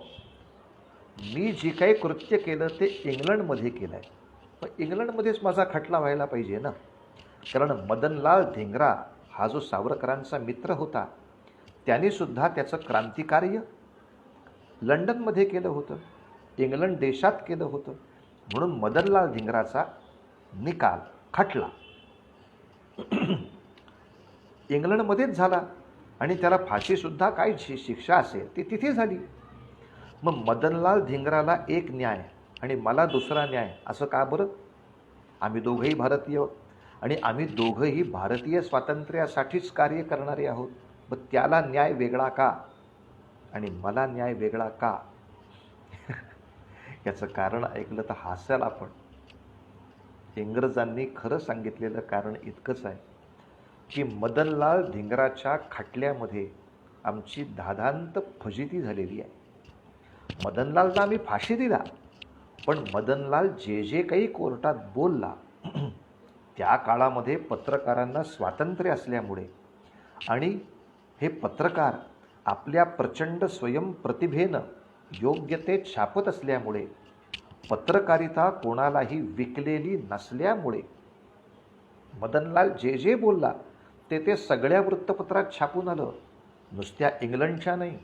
मी जी काही कृत्य केलं ते इंग्लंडमध्ये केलं आहे, पण इंग्लंडमध्येच माझा खटला व्हायला पाहिजे ना. कारण मदनलाल धिंगरा हा जो सावरकरांचा मित्र होता, त्यांनी सुद्धा त्याचं क्रांतिकार्य लंडनमध्ये केलं होतं, इंग्लंड देशात केलं होतं. म्हणून मदनलाल धिंगराचा निकाल, खटला इंग्लंडमध्येच झाला आणि त्याला फाशीसुद्धा काय शिक्षा असेल ती तिथे झाली. मग मदनलाल धिंगराला एक न्याय आणि मला दुसरा न्याय, असं का बरं? आम्ही दोघंही भारतीय आणि आम्ही दोघंही भारतीय स्वातंत्र्यासाठीच कार्य करणारे आहोत. मग त्याला न्याय वेगळा का आणि मला न्याय वेगळा का? याचं कारण ऐकलं तर हसाल आपण. इंग्रजांनी खरं सांगितलेलं कारण इतकंच आहे की मदनलाल धिंगराच्या खटल्यामध्ये आमची धादांत फजिती झालेली आहे. मदनलालला आम्ही फाशी दिला, पण मदनलाल जे जे काही कोर्टात बोलला, त्या काळामध्ये पत्रकारांना स्वातंत्र्य असल्यामुळे आणि हे पत्रकार आपल्या प्रचंड स्वयंप्रतिभेनं योग्य ते छापत असल्यामुळे, पत्रकारिता कोणालाही विकलेली नसल्यामुळे मदनलाल जे जे बोलला ते सगळ्या वृत्तपत्रात छापून आलं. नुसत्या इंग्लंडच्या नाही,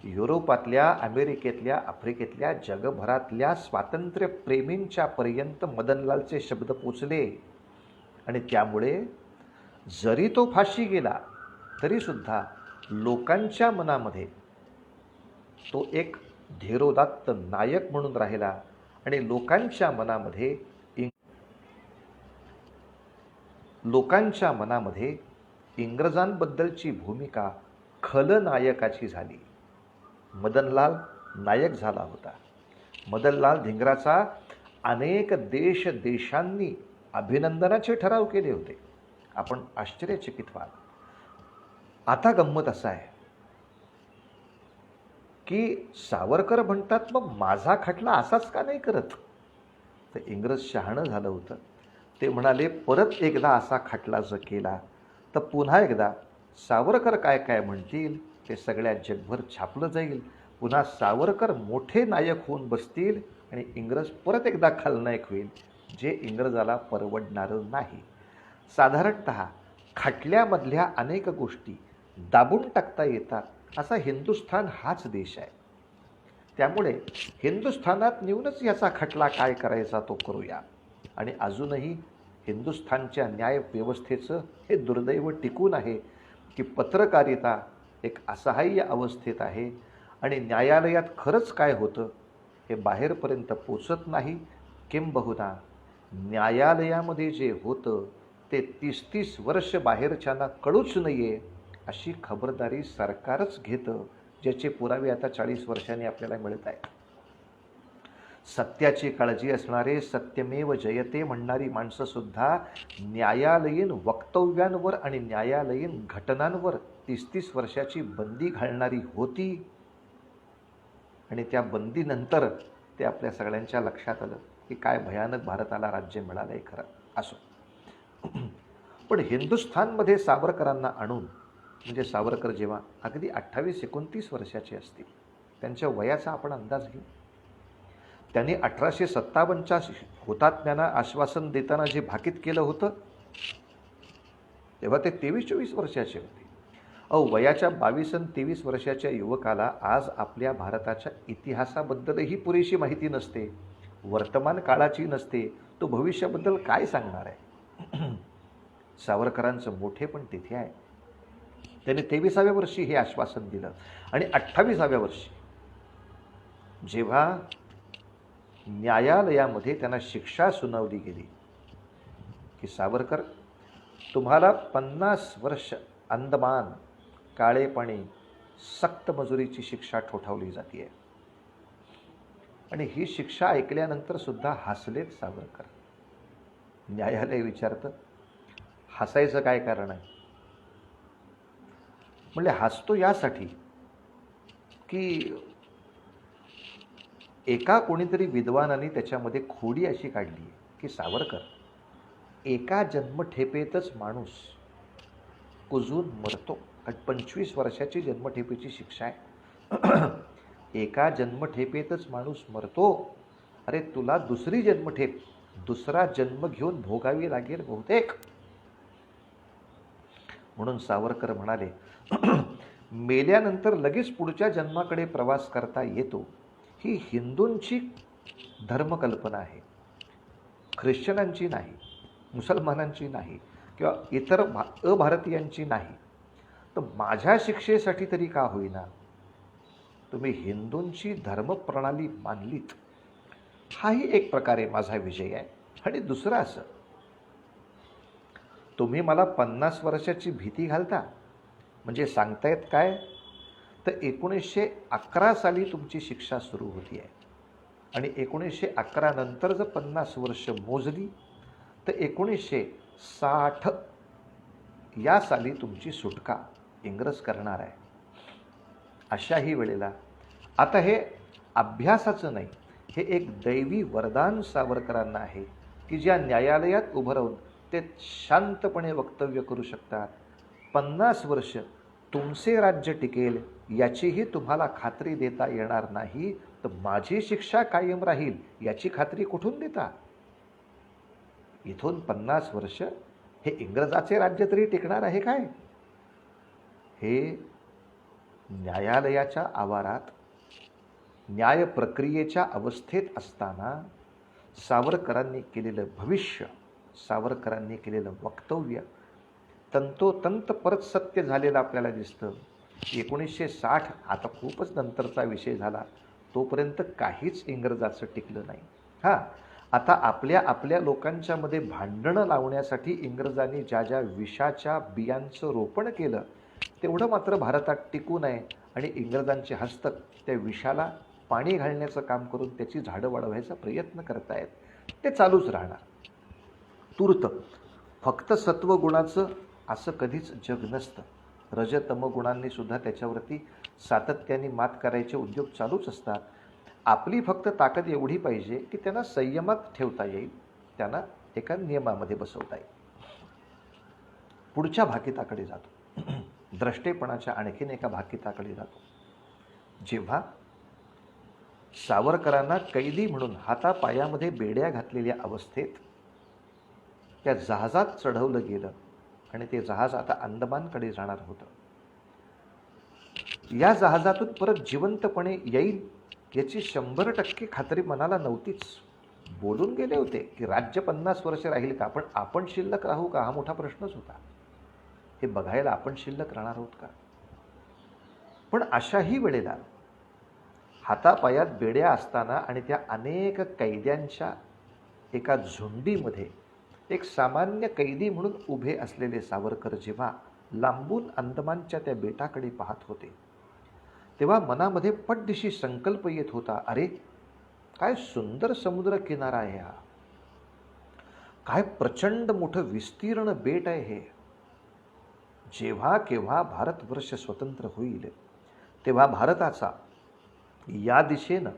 युरोपातल्या, अमेरिकेतल्या, आफ्रिकेतल्या, जगभरातल्या स्वातंत्र्यप्रेमींच्या पर्यंत मदनलालचे शब्द पोचले आणि त्यामुळे जरी तो फाशी गेला तरीसुद्धा लोकांच्या मनामध्ये तो एक धीरोदात्त नायक म्हणून राहिला आणि लोकांच्या मनामध्ये इंग्रजांबद्दलची भूमिका खलनायकाची झाली. मदनलाल नायक झाला होता. मदनलाल धिंगराचा अनेक देशांनी अभिनंदनाचे ठराव केले होते. आपण आश्चर्यचकित व्हाल. आता गंमत असा आहे की सावरकर म्हणतात मग माझा खटला असाच का नाही करत. तर इंग्रज शहाणं झालं होतं. ते म्हणाले परत एकदा असा खटला जर केला तर पुन्हा एकदा सावरकर काय काय म्हणतील ते सगळ्या जगभर छापलं जाईल. पुन्हा सावरकर मोठे नायक होऊन बसतील आणि इंग्रज परत एकदा खलनायक होईल, जे इंग्रजाला परवडणारं नाही. साधारणत खटल्यामधल्या अनेक गोष्टी दाबून टाकता येतात असा हिंदुस्थान हाच देश आहे. त्यामुळे हिंदुस्थानात नेऊनच याचा खटला काय करायचा तो करूया. आणि अजूनही हिंदुस्थानच्या न्यायव्यवस्थेचं हे दुर्दैव टिकून आहे की पत्रकारिता एक असहाय्य अवस्थेत आहे आणि न्यायालयात खरंच काय होतं हे बाहेरपर्यंत पोचत नाही. किंबहुना न्यायालयामध्ये जे होतं ते 30-30 वर्ष बाहेरच्यांना कळूच नये अशी खबरदारी सरकारच घेतं, ज्याचे पुरावे आता 40 वर्षांनी आपल्याला मिळत आहेत. सत्याची काळजी असणारे, सत्यमेव जयते म्हणणारी माणसंसुद्धा न्यायालयीन वक्तव्यांवर आणि न्यायालयीन घटनांवर 30-30 वर्षाची बंदी घालणारी होती. आणि त्या बंदीनंतर ते आपल्या सगळ्यांच्या लक्षात आलं की काय भयानक भारताला राज्य मिळालं आहे खरं. असो, पण हिंदुस्थानमध्ये सावरकरांना आणून, म्हणजे सावरकर जेव्हा अगदी 28-29 वर्षाचे असतील, त्यांच्या वयाचा आपण अंदाज घेऊ. त्यांनी 1857च्या हुतात्म्यांना आश्वासन देताना जे भाकीत केलं होतं तेव्हा ते 23-24 वर्षाचे होते. वयाच्या 22 आणि 23 वर्षाच्या युवकाला आज आपल्या भारताच्या इतिहासाबद्दलही पुरेशी माहिती नसते, वर्तमान काळाची नसते, तो भविष्याबद्दल काय सांगणार आहे. सावरकरांचं मोठेपण तिथे आहे. त्यांनी 23व्या वर्षी हे आश्वासन दिलं आणि 28व्या वर्षी जेव्हा न्यायालयामध्ये त्यांना शिक्षा सुनावली गेली की सावरकर तुम्हाला 50 वर्ष अंदमान काळे पाणी सक्त मजुरीची शिक्षा ठोठावली जाते. आणि ही शिक्षा ऐकल्यानंतर सुद्धा हसलेत सावरकर. न्यायालय विचारतं हसायचं काय कारण आहे. म्हणजे हसतो यासाठी की एका कोणीतरी विद्वानाने त्याच्यामध्ये खोडी अशी काढली की सावरकर एका जन्मठेपेतच माणूस कुजून मरतो. 25 वर्षाची जन्मठेपेची शिक्षा आहे. एका जन्मठेपेतच माणूस मरतो. अरे तुला दुसरी जन्मठेप, दुसरा जन्म घेऊन भोगावी लागेल बहुतेक. म्हणून सावरकर म्हणाले मेल्यानंतर लगेच पुढच्या जन्माकडे प्रवास करता येतो ही हिंदूंची धर्मकल्पना आहे, ख्रिश्चनांची नाही, मुसलमानांची नाही किंवा इतर अभारतीयांची नाही. तर माझ्या शिक्षेसाठी तरी का होईना तुम्ही हिंदूंची धर्मप्रणाली मानलीत, हाही एक प्रकारे माझा विजय आहे. आणि दुसरं असं, तुम्ही मला 50 वर्षाची भीती घालता म्हणजे सांगतायत काय तर 1911 साली तुमची शिक्षा सुरू होती आहे आणि 1911 नंतर जर 50 वर्ष मोजली तर 1960 या साली तुमची सुटका इंग्रज करणार आहे. अशाही वेळेला आता हे अभ्यासाचं नाही, हे एक दैवी वरदान सावरकरांना आहे की ज्या न्यायालयात उभं राहून ते शांतपणे वक्तव्य करू शकतात. 50 वर्ष तुमचे राज्य टिकेल याचीही तुम्हाला खात्री देता येणार नाही, तर माझी शिक्षा कायम राहील याची खात्री कुठून देता. इथून 50 वर्ष हे इंग्रजाचे राज्य तरी टिकणार आहे काय. हे न्यायालयाच्या आवारात न्याय प्रक्रियेच्या अवस्थेत असताना सावरकरांनी केलेलं भविष्य, सावरकरांनी केलेलं वक्तव्य तंतोतंत परत सत्य झालेलं आपल्याला दिसतं. 1960 आता खूपच नंतरचा विषय झाला, तोपर्यंत काहीच इंग्रजाचं टिकलं नाही. हां, आता आपल्या लोकांच्यामध्ये भांडणं लावण्यासाठी इंग्रजांनी ज्या ज्या विषाच्या बियांचं रोपण केलं तेवढं मात्र भारतात टिकू नये आणि इंग्रजांचे हस्तक त्या विषाला पाणी घालण्याचं काम करून त्याची झाडं वाढवायचा प्रयत्न करतायत. ते चालूच राहणार. तूर्त फक्त सत्वगुणाचं असं कधीच जग नसतं. रजतमगुणांनी सुद्धा त्याच्यावरती सातत्याने मात करायचे उद्योग चालूच असतात. आपली फक्त ताकद एवढी पाहिजे की त्यांना संयमात ठेवता येईल, त्यांना एका नियमामध्ये बसवता येईल. पुढच्या भाकिताकडे जातो. द्रष्टेपणाच्या आणखीन एका भाकिताकडे जातो. जेव्हा सावरकरांना कैदी म्हणून हातापायामध्ये बेड्या घातलेल्या अवस्थेत त्या जहाजात चढवलं गेलं आणि ते जहाज आता अंदमानकडे जाणार होतं. या जहाजातून परत जिवंतपणे येईल याची 100% खात्री मनाला नव्हतीच. बोलून गेले होते की राज्य 50 वर्ष राहील का, पण आपण शिल्लक राहू का हा मोठा प्रश्नच होता. हे बघायला आपण शिल्लक राहणार आहोत का. पण अशाही वेळेला हातापायात बेड्या असताना आणि त्या अनेक कैद्यांच्या एका झुंडीमध्ये एक सामान्य कैदी म्हणून उभे असलेले सावरकर जेव्हा लांबून अंदमानच्या त्या बेटाकडे पाहत होते तेव्हा मनामध्ये पटदिशी संकल्प येत होता, अरे काय सुंदर समुद्र किनारा आहे हा, काय प्रचंड मोठं विस्तीर्ण बेट आहे हे. जेव्हा केव्हा भारतवर्ष स्वतंत्र होईल तेव्हा भारताचा या दिशेनं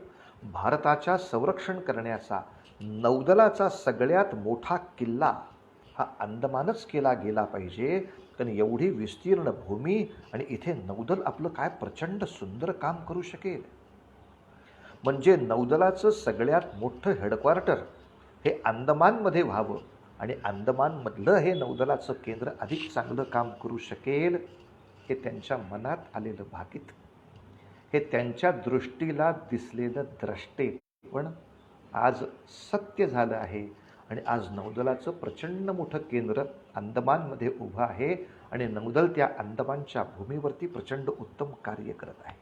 भारताच्या संरक्षण करण्याचा नौदलाचा सगळ्यात मोठा किल्ला हा अंदमानच केला गेला पाहिजे. कारण एवढी विस्तीर्ण भूमी आणि इथे नौदल आपलं काय प्रचंड सुंदर काम करू शकेल. म्हणजे नौदलाचं सगळ्यात मोठं हेडक्वार्टर हे अंदमानमध्ये व्हावं आणि अंदमानमधलं हे नौदलाचं केंद्र अधिक चांगलं काम करू शकेल. हे त्यांच्या मनात आलेलं भाकीत, हे त्यांच्या दृष्टीला दिसलेलं द्रष्टे पण आज सत्य झालं आहे. आणि आज नौदलाचं प्रचंड मोठं केंद्र अंदमानमध्ये उभं आहे आणि नौदल त्या अंदमानच्या भूमीवरती प्रचंड उत्तम कार्य करत आहे.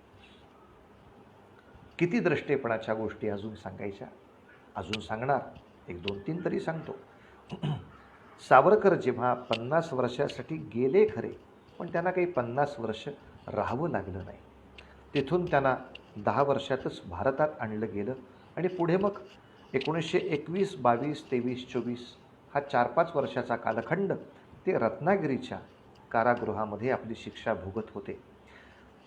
किती द्रष्टेपणाच्या गोष्टी अजून सांगायच्या, अजून सांगणार, 1, 2, 3 तरी सांगतो. सावरकर जेव्हा 50 वर्षासाठी गेले खरे, पण त्यांना काही 50 वर्ष राहावं लागलं नाही. तिथून त्यांना 10 वर्षातच भारतात आणलं गेलं आणि पुढे मग 1921, 22, 23, 24 हा 4-5 वर्षाचा कालखंड ते रत्नागिरीच्या कारागृहामध्ये आपली शिक्षा भोगत होते.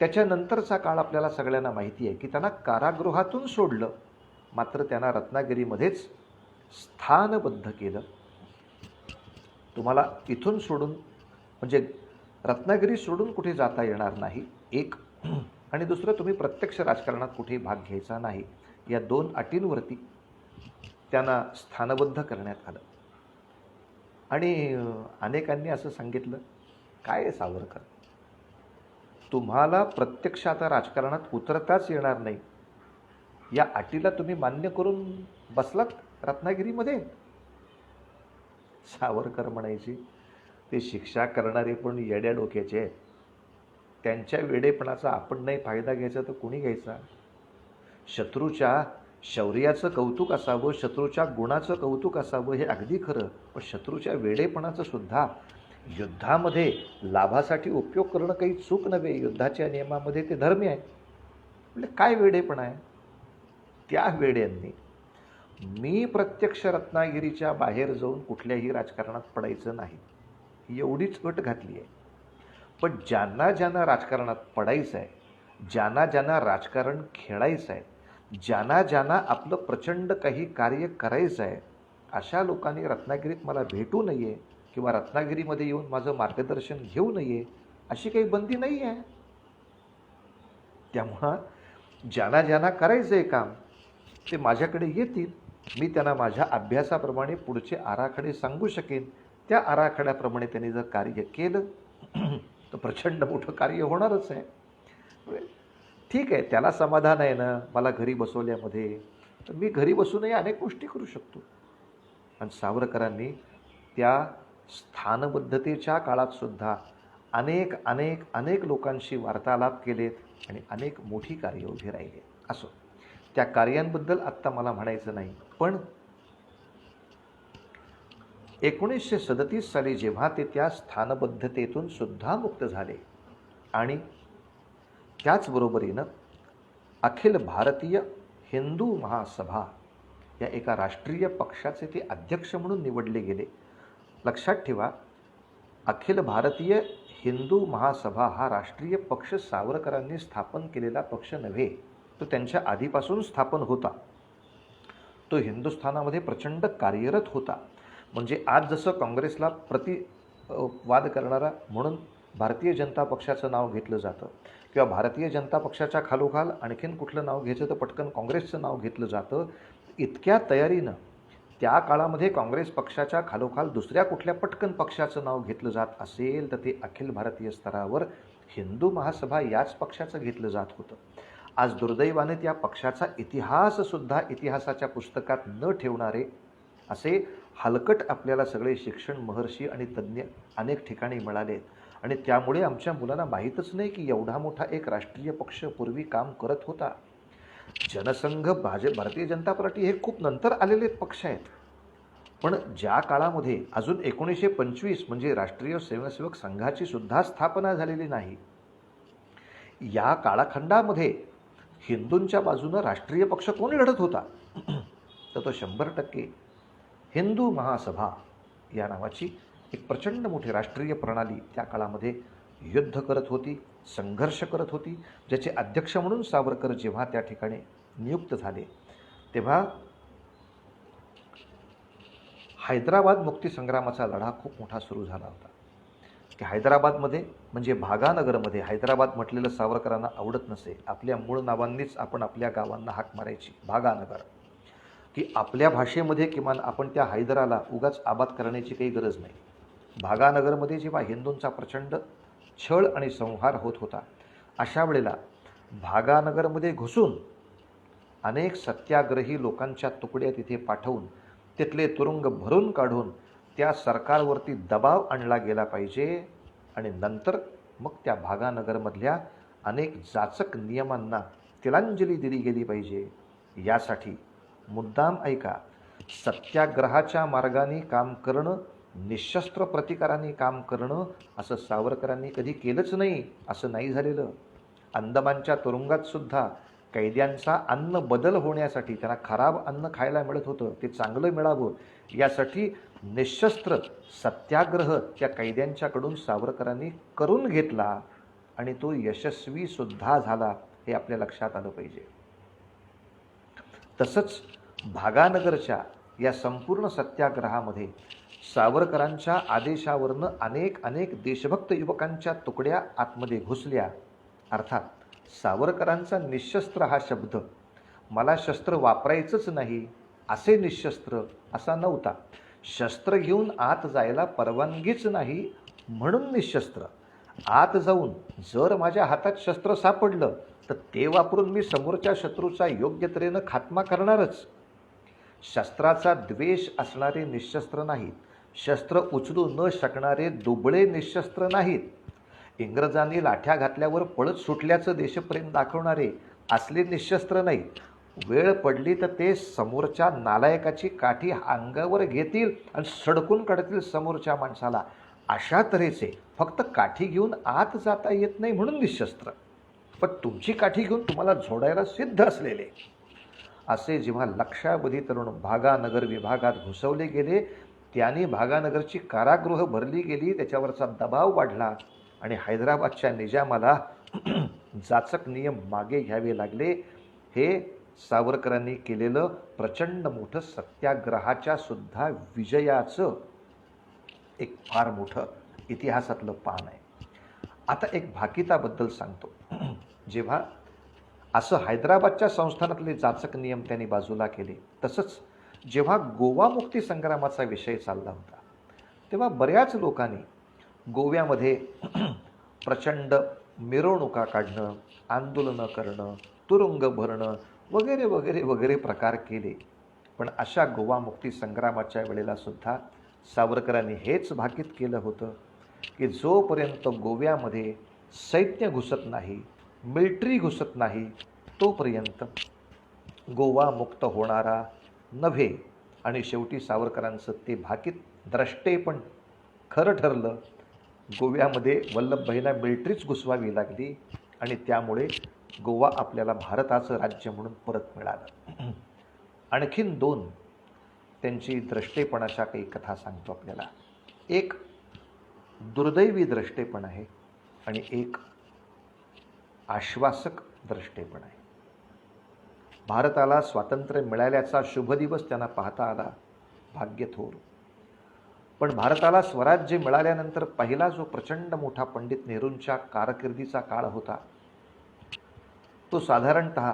त्याच्यानंतरचा काळ आपल्याला सगळ्यांना माहिती आहे की त्यांना कारागृहातून सोडलं, मात्र त्यांना रत्नागिरीमध्येच स्थानबद्ध केलं. तुम्हाला इथून सोडून म्हणजे रत्नागिरी सोडून कुठे जाता येणार नाही, एक. आणि दुसरं, तुम्ही प्रत्यक्ष राजकारणात कुठेही भाग घ्यायचा नाही. या 2 अटींवरती त्यांना स्थानबद्ध करण्यात आलं. आणि अनेकांनी असं सांगितलं, काय सावरकर, तुम्हाला प्रत्यक्ष आता राजकारणात उतरताच येणार नाही, या अटीला तुम्ही मान्य करून बसलात रत्नागिरीमध्ये. सावरकर म्हणायचे, ते शिक्षा करणारे पण येड्या डोक्याचे आहेत. त्यांच्या वेडेपणाचा आपण नाही फायदा घ्यायचा तर कोणी घ्यायचा. शत्रूच्या शौर्याचं कौतुक असावं, शत्रूच्या गुणाचं कौतुक असावं हे अगदी खरं, पण शत्रूच्या वेडेपणाचं सुद्धा युद्धामध्ये लाभासाठी उपयोग करणं काही चूक नव्हे. युद्धाच्या नियमामध्ये ते धर्मी आहे. म्हणजे काय वेडेपणा आहे. त्या वेड्यांनी मी प्रत्यक्ष रत्नागिरीच्या बाहेर जाऊन कुठल्याही राजकारणात पडायचं नाही एवढीच अट घातली आहे. पण ज्यांना ज्यांना राजकारणात पडायचं आहे, ज्यांना ज्यांना राजकारण खेळायचं आहे, ज्यांना ज्यांना आपलं प्रचंड काही कार्य करायचं आहे, अशा लोकांनी रत्नागिरीत मला भेटू नये किंवा रत्नागिरीमध्ये येऊन माझं मार्गदर्शन घेऊ नये अशी काही बंदी नाही आहे. त्यामुळं ज्यांना ज्यांना करायचं आहे काम ते माझ्याकडे येतील. मी त्यांना माझ्या अभ्यासाप्रमाणे पुढचे आराखडे सांगू शकेन. त्या आराखड्याप्रमाणे त्यांनी जर कार्य केलं तर प्रचंड मोठं कार्य होणारच आहे. ठीक आहे, त्याला समाधान आहे ना मला घरी बसवल्यामध्ये, तर मी घरी बसूनही अनेक गोष्टी करू शकतो. आणि सावरकरांनी त्या स्थानबद्धतेच्या काळात सुद्धा अनेक अनेक अनेक लोकांशी वार्तालाप केलेत आणि अनेक मोठी कार्य उभी राहिली. असो, त्या कार्यांबद्दल आत्ता मला म्हणायचं नाही. पण 1937 साली जेव्हा ते त्या स्थानबद्धतेतून सुद्धा मुक्त झाले आणि त्याचबरोबरीनं अखिल भारतीय हिंदू महासभा या एका राष्ट्रीय पक्षाचे ते अध्यक्ष म्हणून निवडले गेले. लक्षात ठेवा, अखिल भारतीय हिंदू महासभा हा राष्ट्रीय पक्ष सावरकरांनी स्थापन केलेला पक्ष नव्हे, तो त्यांच्या आधीपासून स्थापन होता. तो हिंदुस्थानामध्ये प्रचंड कार्यरत होता. म्हणजे आज जसं काँग्रेसला वाद करणारा म्हणून भारतीय जनता पक्षाचं नाव घेतलं जातं किंवा भारतीय जनता पक्षाच्या खालोखाल आणखीन कुठलं नाव घ्यायचं तर पटकन काँग्रेसचं नाव घेतलं जातं, इतक्या तयारीनं त्या काळामध्ये काँग्रेस पक्षाच्या खालोखाल दुसऱ्या कुठल्या पटकन पक्षाचं नाव घेतलं जात असेल तर ते अखिल भारतीय स्तरावर हिंदू महासभा याच पक्षाचं घेतलं जात होतं. आज दुर्दैवाने त्या पक्षाचा इतिहाससुद्धा इतिहासाच्या पुस्तकात न ठेवणारे असे हलकट आपल्याला सगळे शिक्षण महर्षी आणि तज्ज्ञ अनेक ठिकाणी मिळालेत. आणि त्यामुळे आमच्या मुलांना माहीतच नाही की एवढा मोठा एक राष्ट्रीय पक्ष पूर्वी काम करत होता. जनसंघ, भारतीय जनता पार्टी हे खूप नंतर आलेले पक्ष आहेत. पण ज्या काळामध्ये अजून 1925 म्हणजे राष्ट्रीय स्वयंसेवक संघाची सुद्धा स्थापना झालेली नाही, या काळखंडामध्ये हिंदूंच्या बाजूनं राष्ट्रीय पक्ष कोण लढत होता तर तो 100% हिंदू महासभा या नावाची एक प्रचंड मोठी राष्ट्रीय प्रणाली त्या काळामध्ये युद्ध करत होती, संघर्ष करत होती, ज्याचे अध्यक्ष म्हणून सावरकर जेव्हा त्या ठिकाणी नियुक्त झाले तेव्हा हैदराबाद मुक्तीसंग्रामाचा लढा खूप मोठा सुरू झाला होता. की हैदराबादमध्ये म्हणजे भागानगरमध्ये, हैदराबाद म्हटलेलं सावरकरांना आवडत नसे, आपल्या मूळ नावांनीच आपण आपल्या गावांना हाक मारायची भागानगर, की आपल्या भाषेमध्ये किमान आपण त्या हैदराला उगाच आबाद करण्याची काही गरज नाही. भागानगरमध्ये जेव्हा हिंदूंचा प्रचंड छळ आणि संहार होत होता, अशा वेळेला भागानगरमध्ये घुसून अनेक सत्याग्रही लोकांच्या तुकड्या तिथे पाठवून तिथले तुरुंग भरून काढून त्या सरकारवरती दबाव आणला गेला पाहिजे आणि नंतर मग त्या भागानगरमधल्या अनेक जाचक नियमांना तिलांजली दिली गेली पाहिजे. यासाठी मुद्दाम ऐका, सत्याग्रहाच्या मार्गाने काम करणं, निशस्त्र प्रतिकाराने काम करणं असं सावरकरांनी कधी केलंच नाही, असं नाही झालेलं. अंदमानच्या तुरुंगात सुद्धा कैद्यांचा अन्न बदल होण्यासाठी, त्यांना खराब अन्न खायला मिळत होतं, ते चांगलं मिळावं यासाठी निशस्त्र सत्याग्रह त्या कैद्यांच्याकडून सावरकरांनी करून घेतला आणि तो यशस्वी सुद्धा झाला, हे आपल्या लक्षात आलं पाहिजे. तसंच भागानगरच्या या संपूर्ण सत्याग्रहामध्ये सावरकरांच्या आदेशावरनं अनेक देशभक्त युवकांच्या तुकड्या आतमध्ये घुसल्या. अर्थात सावरकरांचा निशस्त्र हा शब्द मला शस्त्र वापरायचंच नाही असे निशस्त्र असा नव्हता. शस्त्र घेऊन आत जायला परवानगीच नाही म्हणून निशस्त्र. आत जाऊन जर माझ्या हातात शस्त्र सापडलं तर ते वापरून मी समोरच्या शत्रूचा योग्य तऱ्हेनं खात्मा करणारच. शस्त्राचा द्वेष असणारे निशस्त्र नाहीत, शस्त्र उचलू न शकणारे दुबळे निशस्त्र नाहीत, इंग्रजांनी लाठ्या घातल्यावर पळत सुटल्याचं देशप्रेम दाखवणारे असले निशस्त्र नाहीत. वेळ पडली तर ते समोरच्या नालायकाची काठी अंगावर घेतील आणि सडकून काढतील समोरच्या माणसाला, अशा तऱ्हेचे फक्त काठी घेऊन आत जाता येत नाही म्हणून निशस्त्र, पण तुमची काठी घेऊन तुम्हाला झोडायला सिद्ध असलेले असे जेव्हा लक्षावधी तरुण भागानगर विभागात घुसवले गेले, त्यांनी भागानगरची कारागृह भरली गेली, त्याच्यावरचा दबाव वाढला आणि हैदराबादच्या निजामाला जाचक नियम मागे घ्यावे लागले. हे सावरकरांनी केलेलं प्रचंड मोठं सत्याग्रहाच्या सुद्धा विजयाचं एक फार मोठं इतिहासातलं पान आहे. आता एक भाकिताबद्दल सांगतो. जेव्हा असं हैदराबादच्या संस्थानातले जाचक नियम त्यांनी बाजूला केले, तसंच जेव्हा गोवा मुक्ती संग्रामाचा विषय चालला होता तेव्हा बऱ्याच लोकांनी गोव्यामध्ये प्रचंड मिरवणुका काढणं, आंदोलनं करणं, तुरुंग भरणं वगैरे वगैरे वगैरे प्रकार केले. पण अशा गोवा मुक्ती संग्रामाच्या वेळेला सुद्धा सावरकरांनी हेच भाकीत केलं होतं की जोपर्यंत गोव्यामध्ये सैन्य घुसत नाही, मिलिटरी घुसत नाही, तोपर्यंत गोवा मुक्त होणारा नव्हे. आणि शेवटी सावरकरांचं ते भाकीत द्रष्टे पण खरं ठरलं. गोव्यामध्ये वल्लभभाईंना मिलिटरीच घुसवावी लागली आणि त्यामुळे गोवा आपल्याला भारताचं राज्य म्हणून परत मिळालं. आणखीन 2 त्यांची द्रष्टेपणाच्या काही कथा सांगतो आपल्याला. एक दुर्दैवी द्रष्टेपण आहे आणि एक आश्वासक द्रष्टेपण आहे. भारताला स्वातंत्र्य मिळाल्याचा शुभ दिवस त्यांना पाहता आला, भाग्य थोर. पण भारताला स्वराज्य मिळाल्यानंतर पहिला जो प्रचंड मोठा पंडित नेहरूंच्या कारकिर्दीचा काळ होता, तो साधारणतः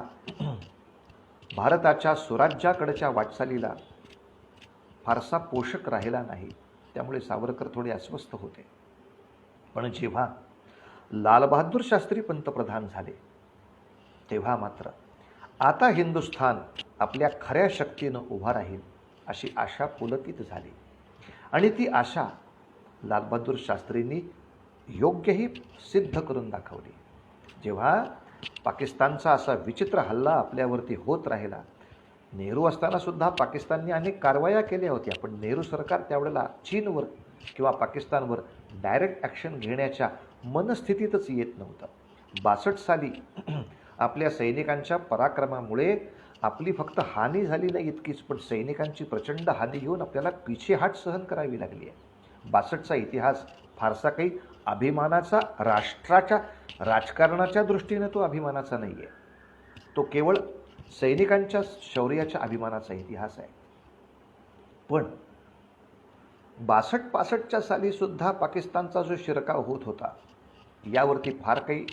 भारताच्या स्वराज्याकडच्या वाटचालीला फारसा पोषक राहिला नाही. त्यामुळे सावरकर थोडे अस्वस्थ होते. पण जेव्हा लालबहादूर शास्त्री पंतप्रधान झाले, तेव्हा मात्र आता हिंदुस्थान आपल्या खऱ्या शक्तीनं उभा राहील अशी आशा पुलकित झाली. आणि ती आशा लालबहादूर शास्त्रींनी योग्यही सिद्ध करून दाखवली. जेव्हा पाकिस्तानचा असा विचित्र हल्ला आपल्यावरती होत राहिला, नेहरू असताना सुद्धा पाकिस्तानने अनेक कारवाया केल्या होत्या, पण नेहरू सरकार त्यावेळेला चीनवर किंवा पाकिस्तानवर डायरेक्ट ॲक्शन घेण्याच्या मनस्थितीतच येत नव्हतं. 62 साली आपल्या सैनिकांच्या पराक्रमामुळे आपली फक्त हानी झाली नाही इतकीच, पण सैनिकांची प्रचंड हानी घेऊन आपल्याला पिछेहाट सहन करावी लागली आहे. 62चा इतिहास फारसा काही अभिमानाचा, राष्ट्राच्या राजकारणाच्या दृष्टीने तो अभिमानाचा नाही आहे. तो केवळ सैनिकांच्या शौर्याच्या अभिमानाचा इतिहास आहे. पण 62-65च्या सालीसुद्धा पाकिस्तानचा जो शिरकाव होत होता, यावरती फार काही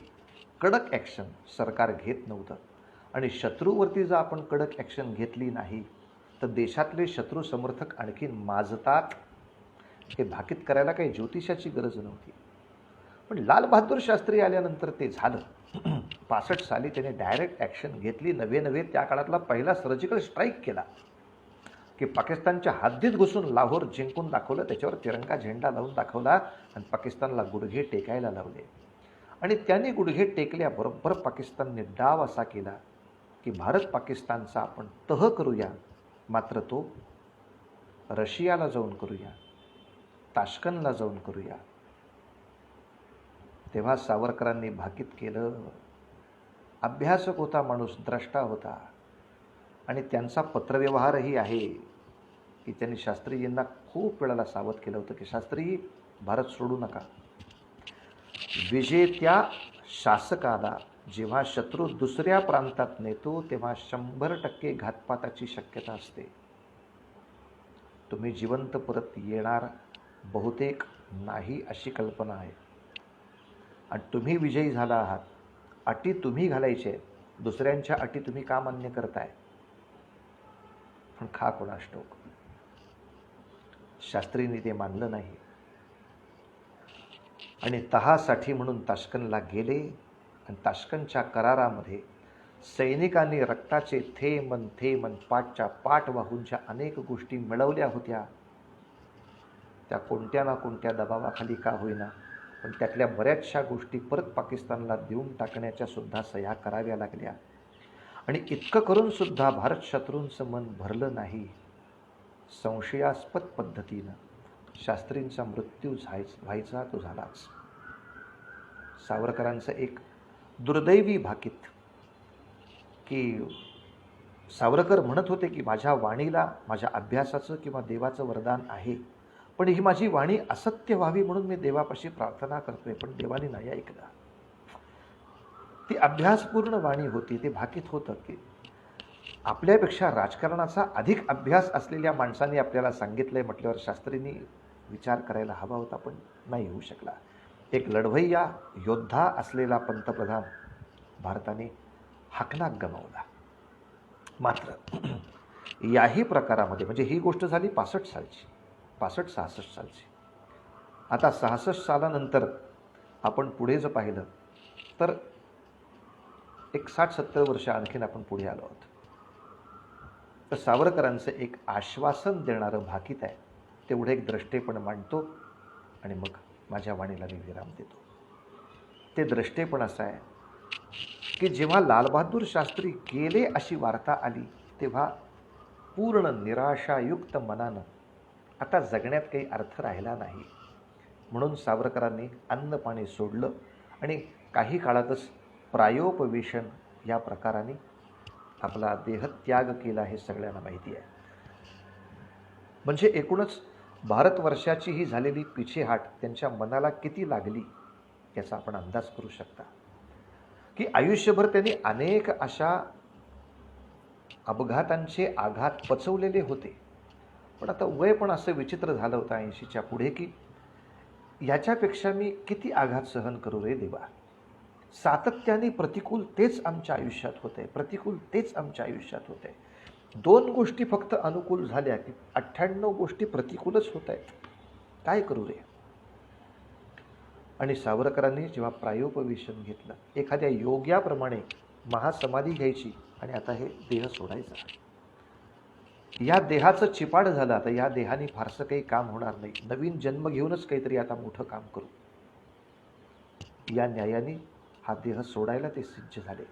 कडक ॲक्शन सरकार घेत नव्हतं. आणि शत्रूवरती जर आपण कडक ॲक्शन घेतली नाही तर देशातले शत्रू समर्थक आणखीन माजतात. हे भाकीत करायला काही ज्योतिषाची गरज नव्हती. पण लालबहादूर शास्त्री आल्यानंतर ते झालं. 65 साली त्याने डायरेक्ट ॲक्शन घेतली. नवे त्या काळातला पहिला सर्जिकल स्ट्राईक केला की पाकिस्तानच्या हद्दीत घुसून लाहोर जिंकून दाखवलं, त्याच्यावर तिरंगा झेंडा लावून दाखवला आणि पाकिस्तानला गुडघे टेकायला लावले. आणि त्याने गुडघे टेकल्याबरोबर पाकिस्तानने डाव असा केला की भारत पाकिस्तानचा आपण तह करूया, मात्र तो रशियाला जाऊन करूया, ताश्कंदला जाऊन करूया. तेव्हा सावरकरांनी भाकीत केलं. अभ्यासक होता माणूस, द्रष्टा होता. आणि त्यांचा पत्रव्यवहारही आहे की त्यांनी शास्त्रीजींना खूप वेळाला सावध केलं होतं की शास्त्री, भारत सोडू नका. विजेत्या शासकाला जेव्हा शत्रू दुसऱ्या प्रांतात नेतो तेव्हा 100% घातपाताची शक्यता असते. तुम्ही जिवंत परत येणार बहुतेक नाही अशी कल्पना आहे. आणि तुम्ही विजयी झाला आहात, अटी तुम्ही घालायचे आहेत, दुसऱ्यांच्या अटी तुम्ही का मान्य करताय? पण खा कोणास ठाऊक. शास्त्रींनी ते मानलं नाही आणि तहासाठी म्हणून ताश्कंदला गेले. आणि ताश्कंदच्या करारामध्ये सैनिकांनी रक्ताचे थेंब थेंब पाठच्या पाठ वाहून ज्या अनेक गोष्टी मिळवल्या होत्या, त्या कोणत्या ना कोणत्या दबावाखाली का होईना, पण त्यातल्या बऱ्याचशा गोष्टी परत पाकिस्तानला देऊन टाकण्याच्या सुद्धा सह्या कराव्या लागल्या. आणि इतकं करून सुद्धा भारत शत्रूंचं मन भरलं नाही. संशयास्पद पद्धतीनं शास्त्रींचा मृत्यू व्हायचा तो झालाच. सावरकरांचं एक दुर्दैवी भाकीत की सावरकर म्हणत होते की माझ्या वाणीला माझ्या अभ्यासाचं किंवा देवाचं वरदान आहे, पण ही माझी वाणी असत्य व्हावी म्हणून मी देवापाशी प्रार्थना करतोय, पण देवाने नाही ऐकलं. ती अभ्यासपूर्ण वाणी होती. ते भाकीत होतं की आपल्यापेक्षा राजकारणाचा अधिक अभ्यास असलेल्या माणसांनी आपल्याला सांगितलंय म्हटल्यावर शास्त्रींनी विचार करायला हवा होता, पण नाही होऊ शकला. एक लढवय्या योद्धा असलेला पंतप्रधान भारताने हाकनाक गमावला. मात्र याही प्रकारामध्ये म्हणजे ही गोष्ट झाली 65 सालची, 65-66 सालची. आता 66 सालानंतर आपण पुढे जर पाहिलं तर एक 60-70 वर्ष आणखीन आपण पुढे आलो आहोत. तर सावरकरांचं एक आश्वासन देणारं भाकीत आहे, तेवढं एक द्रष्टेपण मांडतो आणि मग माझ्या वाणीला मी विराम देतो. ते द्रष्टेपण असं आहे की जेव्हा लालबहादूर शास्त्री गेले अशी वार्ता आली, तेव्हा पूर्ण निराशायुक्त मनानं आता जगण्यात काही अर्थ राहिला नाही, म्हणून सावरकरांनी अन्न पाणी सोडलं आणि काही काळातच प्रायोपवेशन या प्रकाराने आपला देहत्याग केला, हे सगळ्यांना माहिती आहे. म्हणजे एकूणच भारतवर्षाची ही झालेली पिछेहाट त्यांच्या मनाला किती लागली याचा आपण अंदाज करू शकता. की आयुष्यभर त्यांनी अनेक अशा अपघातांचे आघात पचवलेले होते, पण आता वय पण असं विचित्र झालं होतं 80च्या पुढे, की याच्यापेक्षा मी किती आघात सहन करू रे देवा. सातत्याने प्रतिकूल तेच आमच्या आयुष्यात होते, प्रतिकूल तेच आमच्या आयुष्यात होते. 2 गोष्टी फक्त अनुकूल झाल्या की 98 गोष्टी प्रतिकूलच होत आहेत, काय करू रे. आणि सावरकरांनी जेव्हा प्रायोपवेशन घेतलं, एखाद्या योग्याप्रमाणे महासमाधी घ्यायची आणि आता हे देह सोडायचा. या देहाचं चिपाड झालं, आता या देहाने फारसं काही काम होणार नाही, नवीन जन्म घेऊनच काहीतरी आता मोठं काम करू. या न्यायाने हा देह सोडायला ते सिद्ध झाले.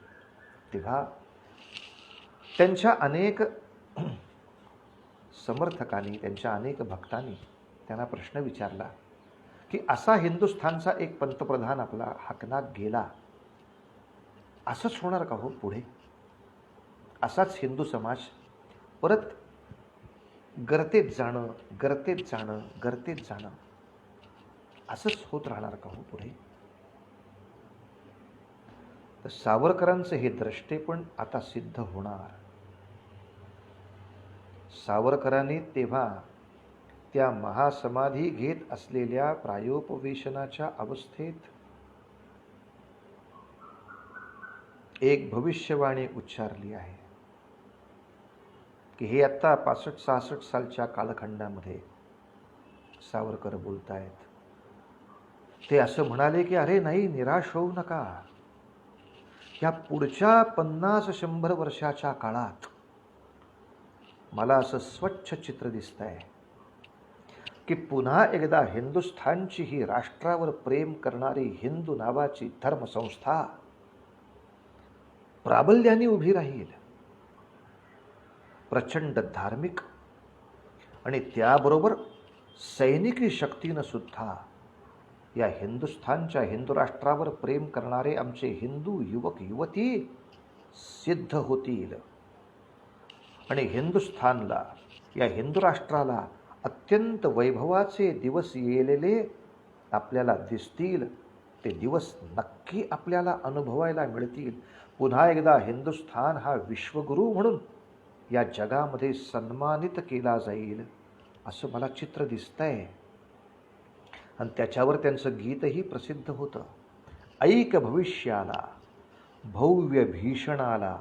तेव्हा त्यांच्या अनेक समर्थकांनी, त्यांच्या अनेक भक्तांनी त्यांना प्रश्न विचारला की असा हिंदुस्थानचा एक पंतप्रधान आपला हाकनात गेला, असंच होणार का हो पुढे. असाच हिंदू समाज परत गर्तेत जाणं, गर्तेत जाणं, गर्तेत जाणं असंच होत राहणार का हो पुढे. तर सावरकरांचं हे द्रष्टेपण आता सिद्ध होणार. सावरकरांनी तेव्हा त्या महासमाधी घेत असलेल्या प्रायोपवेशनाच्या अवस्थेत एक भविष्यवाणी उच्चारली आहे की हे आत्ता 65-66 सालच्या कालखंडामध्ये सावरकर बोलतायत. ते असं म्हणाले की अरे नाही, निराश होऊ नका. या पुढच्या 50-100 वर्षाच्या काळात मला असं स्वच्छ चित्र दिसतंय की पुन्हा एकदा हिंदुस्थानची ही राष्ट्रावर प्रेम करणारी हिंदू नावाची धर्मसंस्था प्राबल्याने उभी राहील. प्रचंड धार्मिक आणि त्याबरोबर सैनिकी शक्तीनं सुद्धा या हिंदुस्थानच्या, हिंदू राष्ट्रावर प्रेम करणारे आमचे हिंदू युवक युवती सिद्ध होतील आणि हिंदुस्थानला, या हिंदू राष्ट्राला अत्यंत वैभवाचे दिवस येलेले आपल्याला दिसतील. ते दिवस नक्की आपल्याला अनुभवायला मिळतील. पुन्हा एकदा हिंदुस्थान हा विश्वगुरू म्हणून या जगामध्ये सन्मानित केला जाईल असं मला चित्र दिसतंय. आणि त्याच्यावर त्यांचं गीतही प्रसिद्ध होतं. ऐक भविष्याला भव्य भीषणाला,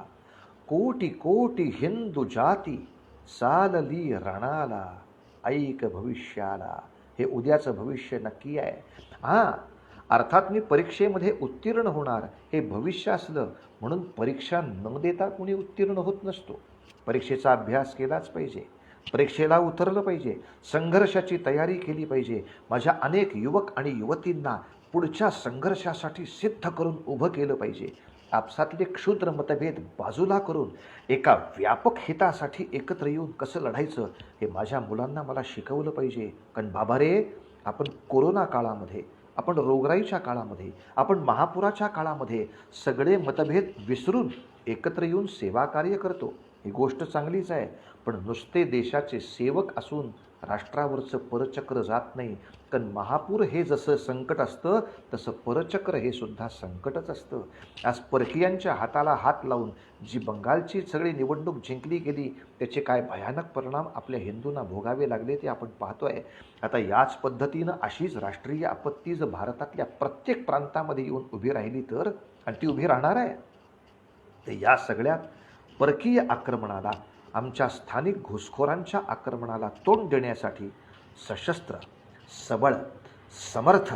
कोटी कोटी हिंदू जाती चालली रणाला. ऐक भविष्याला, हे उद्याचं भविष्य नक्की आहे. हां, अर्थात मी परीक्षेमध्ये उत्तीर्ण होणार हे भविष्य असलं म्हणून परीक्षा न देता कोणी उत्तीर्ण होत नसतो. परीक्षेचा अभ्यास केलाच पाहिजे, परीक्षेला उतरलं पाहिजे, संघर्षाची तयारी केली पाहिजे. माझ्या अनेक युवक आणि युवतींना पुढच्या संघर्षासाठी सिद्ध करून उभं केलं पाहिजे. आपसातले क्षुद्र मतभेद बाजूला करून एका व्यापक हितासाठी एकत्र येऊन कसं लढायचं हे माझ्या मुलांना मला शिकवलं पाहिजे. कारण बाबा रे, आपण कोरोना काळामध्ये, आपण रोगराईच्या काळामध्ये, आपण महापुराच्या काळामध्ये सगळे मतभेद विसरून एकत्र येऊन सेवा कार्य करतो. ही गोष्ट चांगलीच आहे, पण नुसते देशाचे सेवक असून राष्ट्रावरचं परचक्र जात नाही. कारण महापूर हे जसं संकट असतं तसं परचक्र हे सुद्धा संकटच असतं. आज परकीयांच्या हाताला हात लावून जी बंगालची सगळी निवडणूक जिंकली गेली त्याचे काय भयानक परिणाम आपल्या हिंदूंना भोगावे लागले ते आपण पाहतोय. आता याच पद्धतीनं अशीच राष्ट्रीय आपत्ती जर भारतातल्या प्रत्येक प्रांतामध्ये येऊन उभी राहिली तर, आणि ती उभी राहणार आहे, तर या सगळ्यात परकीय आक्रमणाला, आमच्या स्थानिक घुसखोरांच्या आक्रमणाला तोंड देण्यासाठी सशस्त्र, सबळ, समर्थ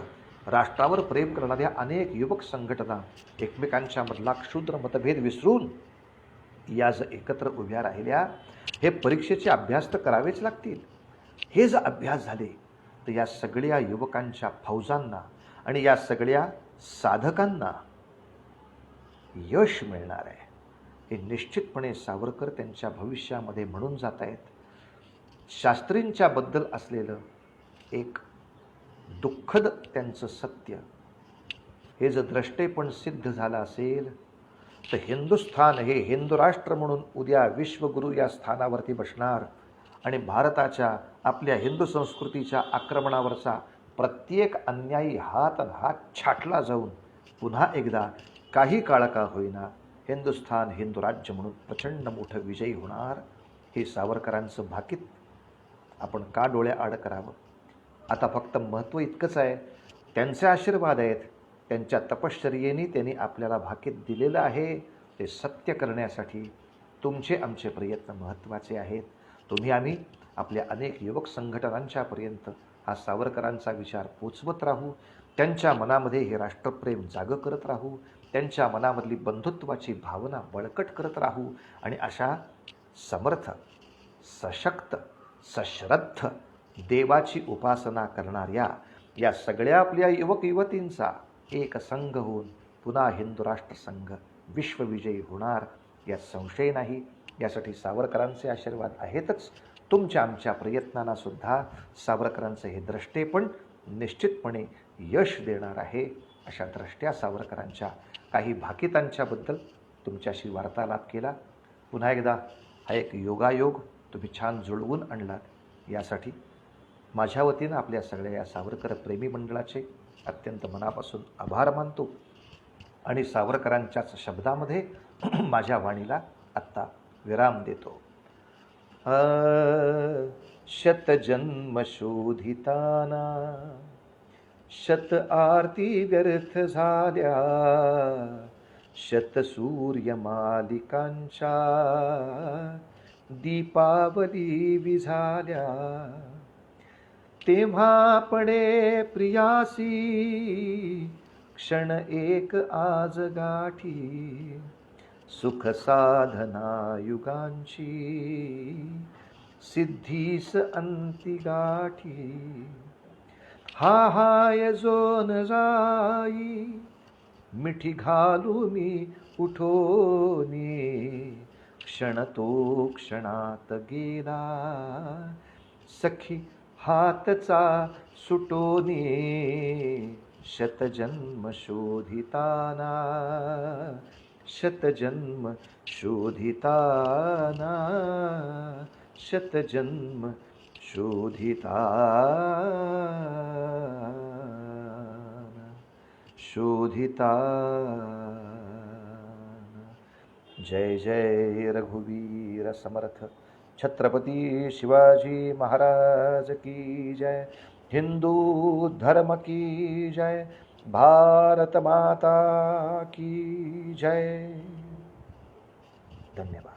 राष्ट्रावर प्रेम करणाऱ्या अनेक युवक संघटना एकमेकांच्या मधला क्षुद्र मतभेद विसरून या जर एकत्र उभ्या राहिल्या, हे परीक्षेचे अभ्यास तर करावेच लागतील. हे जर अभ्यास झाले तर या सगळ्या युवकांच्या फौजांना आणि या सगळ्या साधकांना यश मिळणार आहे. हे निश्चितपणे सावरकर त्यांच्या भविष्यामध्ये म्हणून जात आहेत. शास्त्रींच्या बद्दल असलेलं एक दुःखद त्यांचं सत्य हे जर द्रष्टेपण सिद्ध झालं असेल तर हिंदुस्थान हे हिंदू राष्ट्र म्हणून उद्या विश्वगुरू या स्थानावरती बसणार आणि भारताच्या आपल्या हिंदू संस्कृतीच्या आक्रमणावरचा प्रत्येक अन्यायी हात छाटला जाऊन पुन्हा एकदा काही काळ का होईना हिंदुस्थान हिंदू राज्य म्हणून प्रचंड मोठं विजयी होणार. हे सावरकरांचं भाकीत आपण का डोळ्याआड करावं. आता फक्त महत्त्व इतकंच आहे, त्यांचे आशीर्वाद आहेत, त्यांच्या तपश्चर्येने त्यांनी आपल्याला भाकीत दिलेलं आहे. ते सत्य करण्यासाठी तुमचे आमचे प्रयत्न महत्त्वाचे आहेत. तुम्ही आम्ही आपल्या अनेक युवक संघटनांच्यापर्यंत हा सावरकरांचा विचार पोचवत राहू, त्यांच्या मनामध्ये हे राष्ट्रप्रेम जागं करत राहू, त्यांच्या मनामधली बंधुत्वाची भावना बळकट करत राहू आणि अशा समर्थ, सशक्त, सश्रद्ध देवाची उपासना करणाऱ्या या सगळ्या आपल्या युवक युवतींचा एक संघ होऊन पुन्हा हिंदू राष्ट्र संघ विश्वविजयी होणार यात संशय नाही. यासाठी सावरकरांचे आशीर्वाद आहेतच. तुमच्या आमच्या प्रयत्नांना सुद्धा सावरकरांचं हे द्रष्टेपण निश्चितपणे यश देणार आहे. अशा द्रष्ट्या सावरकरांच्या काही भाकितांच्याबद्दल तुमच्याशी वार्तालाप केला. पुन्हा एकदा हा एक योगायोग तुम्ही छान जुळवून आणलात, यासाठी माझ्या वतीनं आपल्या सगळ्या या सावरकर प्रेमी मंडळाचे अत्यंत मनापासून आभार मानतो आणि सावरकरांच्याच शब्दामध्ये माझ्या वाणीला आत्ता विराम देतो. शतजन्म शोधिताना शत आरती व्यर्थ झाल्या, शत सूर्यमालिकांच्या दीपावली विझाल्या. तेव्हा पडे प्रियासी क्षण एक आज गाठी, सुख साधना युगांची सिद्धीस अंती गाठी. हा हाय जो न जाई मिठी घालू मी उठोनी, क्षण तो क्षणात गेला सखी हातचा सुटोनी. शतजन्म शोधिताना शतजन्म शोधिताना शतजन्म शोधिताना शोधिताना. जय जय रघुवीर समर्थ छत्रपती शिवाजी महाराज की जय. हिंदू धर्म की जय. भारत माता की जय. धन्यवाद.